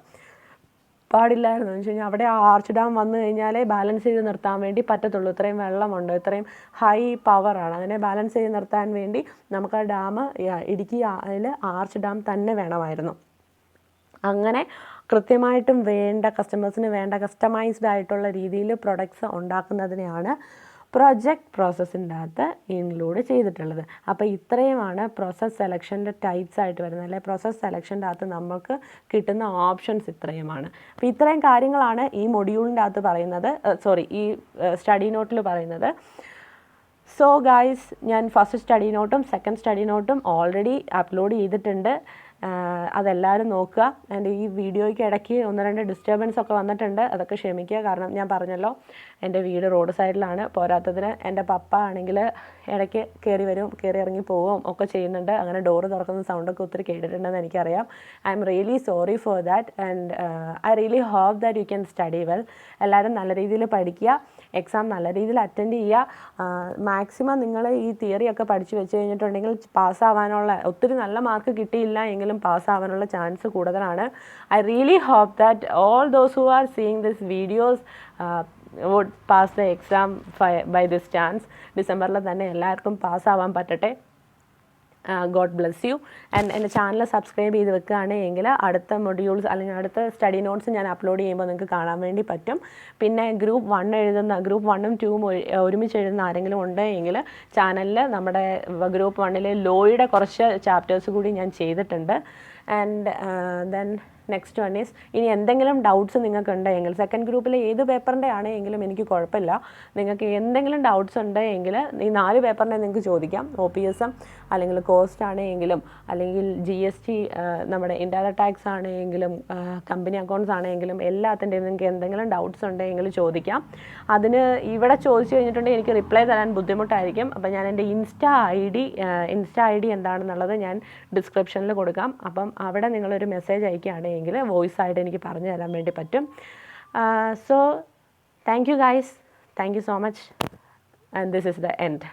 പാടില്ലായിരുന്നു എന്ന് വെച്ച് കഴിഞ്ഞാൽ അവിടെ ആർച്ച് ഡാം വന്നു കഴിഞ്ഞാലേ ബാലൻസ് ചെയ്ത് നിർത്താൻ വേണ്ടി പറ്റത്തുള്ളൂ. ഇത്രയും വെള്ളമുണ്ട്, ഇത്രയും ഹൈ പവറാണ്, അതിനെ ബാലൻസ് ചെയ്ത് നിർത്താൻ വേണ്ടി നമുക്ക് ആ ഡാം ഇടുക്കി അതിൽ ആർച്ച് ഡാം തന്നെ വേണമായിരുന്നു. അങ്ങനെ കൃത്യമായിട്ടും വേണ്ട കസ്റ്റമേഴ്സിന് വേണ്ട കസ്റ്റമൈസ്ഡ് ആയിട്ടുള്ള രീതിയിൽ പ്രൊഡക്ട്സ് ഉണ്ടാക്കുന്നതിനെയാണ് പ്രൊജക്റ്റ് പ്രോസസ്സിൻ്റെ അകത്ത് ഇൻക്ലൂഡ് ചെയ്തിട്ടുള്ളത്. അപ്പോൾ ഇത്രയുമാണ് പ്രോസസ്സ് സെലക്ഷൻ്റെ ടൈപ്സ് ആയിട്ട് വരുന്നത്. അല്ലെ പ്രോസസ്സ് സെലക്ഷൻ്റെ അകത്ത് നമുക്ക് കിട്ടുന്ന ഓപ്ഷൻസ് ഇത്രയുമാണ്. അപ്പോൾ ഇത്രയും കാര്യങ്ങളാണ് ഈ മൊഡ്യൂളിൻ്റെ അകത്ത് പറയുന്നത്, ഈ സ്റ്റഡി നോട്ടിൽ പറയുന്നത്. സോ ഗൈസ്, ഞാൻ ഫസ്റ്റ് സ്റ്റഡി നോട്ടും സെക്കൻഡ് സ്റ്റഡി നോട്ടും ഓൾറെഡി അപ്ലോഡ് ചെയ്തിട്ടുണ്ട്. അതെല്ലാവരും നോക്കുക. എൻ്റെ ഈ വീഡിയോയ്ക്ക് ഇടയ്ക്ക് 1-2 ഡിസ്റ്റർബൻസ് ഒക്കെ വന്നിട്ടുണ്ട്, അതൊക്കെ ക്ഷമിക്കുക. കാരണം ഞാൻ പറഞ്ഞല്ലോ എൻ്റെ വീട് റോഡ് സൈഡിലാണ്. പോരാത്തതിന് എൻ്റെ പപ്പ ആണെങ്കിൽ ഇടയ്ക്ക് കയറി വരും, കയറി ഇറങ്ങി പോവുകയും ഒക്കെ ചെയ്യുന്നുണ്ട്. അങ്ങനെ ഡോറ് തുറക്കുന്ന സൗണ്ടൊക്കെ ഒത്തിരി കേട്ടിട്ടുണ്ടെന്ന് എനിക്കറിയാം. I'm really sorry for that and I really hope that you can study well. എല്ലാവരും നല്ല രീതിയിൽ പഠിക്കുക, എക്സാം നല്ല രീതിയിൽ അറ്റൻഡ് ചെയ്യുക. മാക്സിമം നിങ്ങൾ ഈ തിയറിയൊക്കെ പഠിച്ചു വെച്ച് കഴിഞ്ഞിട്ടുണ്ടെങ്കിൽ പാസ്സാവാനുള്ള, ഒത്തിരി നല്ല മാർക്ക് കിട്ടിയില്ല എങ്കിലും പാസ്സാവാനുള്ള ചാൻസ് കൂടുതലാണ്. I really hope that all those who are seeing this videos would pass the exam by this chance. ഡിസംബറിൽ തന്നെ എല്ലാവർക്കും പാസ്സാവാൻ പറ്റട്ടെ. God bless you. ആൻഡ് എൻ്റെ ചാനൽ സബ്സ്ക്രൈബ് ചെയ്ത് വെക്കുകയാണെങ്കിൽ അടുത്ത മൊഡ്യൂൾസ് അല്ലെങ്കിൽ അടുത്ത സ്റ്റഡി നോട്ട്സ് ഞാൻ അപ്ലോഡ് ചെയ്യുമ്പോൾ നിങ്ങൾക്ക് കാണാൻ വേണ്ടി പറ്റും. പിന്നെ ഗ്രൂപ്പ് 1ഉം 2ഉം ഒരുമിച്ച് എഴുതുന്ന ആരെങ്കിലും ഉണ്ടെങ്കിൽ ചാനലിൽ നമ്മുടെ ഗ്രൂപ്പ് 1 ലോയുടെ കുറച്ച് ചാപ്റ്റേഴ്സ് കൂടി ഞാൻ ചെയ്തിട്ടുണ്ട്. And then next one is, ഇനി എന്തെങ്കിലും ഡൗട്ട്സ് നിങ്ങൾക്ക് ഉണ്ടെങ്കിൽ സെക്കൻഡ് ഗ്രൂപ്പിൽ ഏത് പേപ്പറിൻ്റെ ആണെങ്കിലും എനിക്ക് കുഴപ്പമില്ല. നിങ്ങൾക്ക് എന്തെങ്കിലും ഡൗട്ട്സ് ഉണ്ടെങ്കിൽ ഈ 4 പേപ്പറിനെ നിങ്ങൾക്ക് ചോദിക്കാം. OPS അല്ലെങ്കിൽ കോസ്റ്റ് ആണെങ്കിലും അല്ലെങ്കിൽ GST, നമ്മുടെ ഇൻഡയറക്റ്റ് ടാക്സ് ആണെങ്കിലും കമ്പനി അക്കൗണ്ട്സ് ആണെങ്കിലും എല്ലാത്തിൻ്റെയും നിങ്ങൾക്ക് എന്തെങ്കിലും ഡൗട്ട്സ് ഉണ്ടെങ്കിൽ ചോദിക്കാം. അതിന് ഇവിടെ ചോദിച്ചു കഴിഞ്ഞിട്ടുണ്ടെങ്കിൽ എനിക്ക് റിപ്ലൈ തരാൻ ബുദ്ധിമുട്ടായിരിക്കും. അപ്പോൾ ഞാൻ എൻ്റെ ഇൻസ്റ്റാ ഐ ഡി എന്താണെന്നുള്ളത് ഞാൻ ഡിസ്ക്രിപ്ഷനിൽ കൊടുക്കാം. അപ്പം അവിടെ നിങ്ങളൊരു മെസ്സേജ് അയക്കുകയാണെങ്കിൽ വോയിസ് ആയിട്ട് എനിക്ക് പറഞ്ഞു തരാൻ വേണ്ടി പറ്റും. So thank you guys, thank you so much, and this is the end.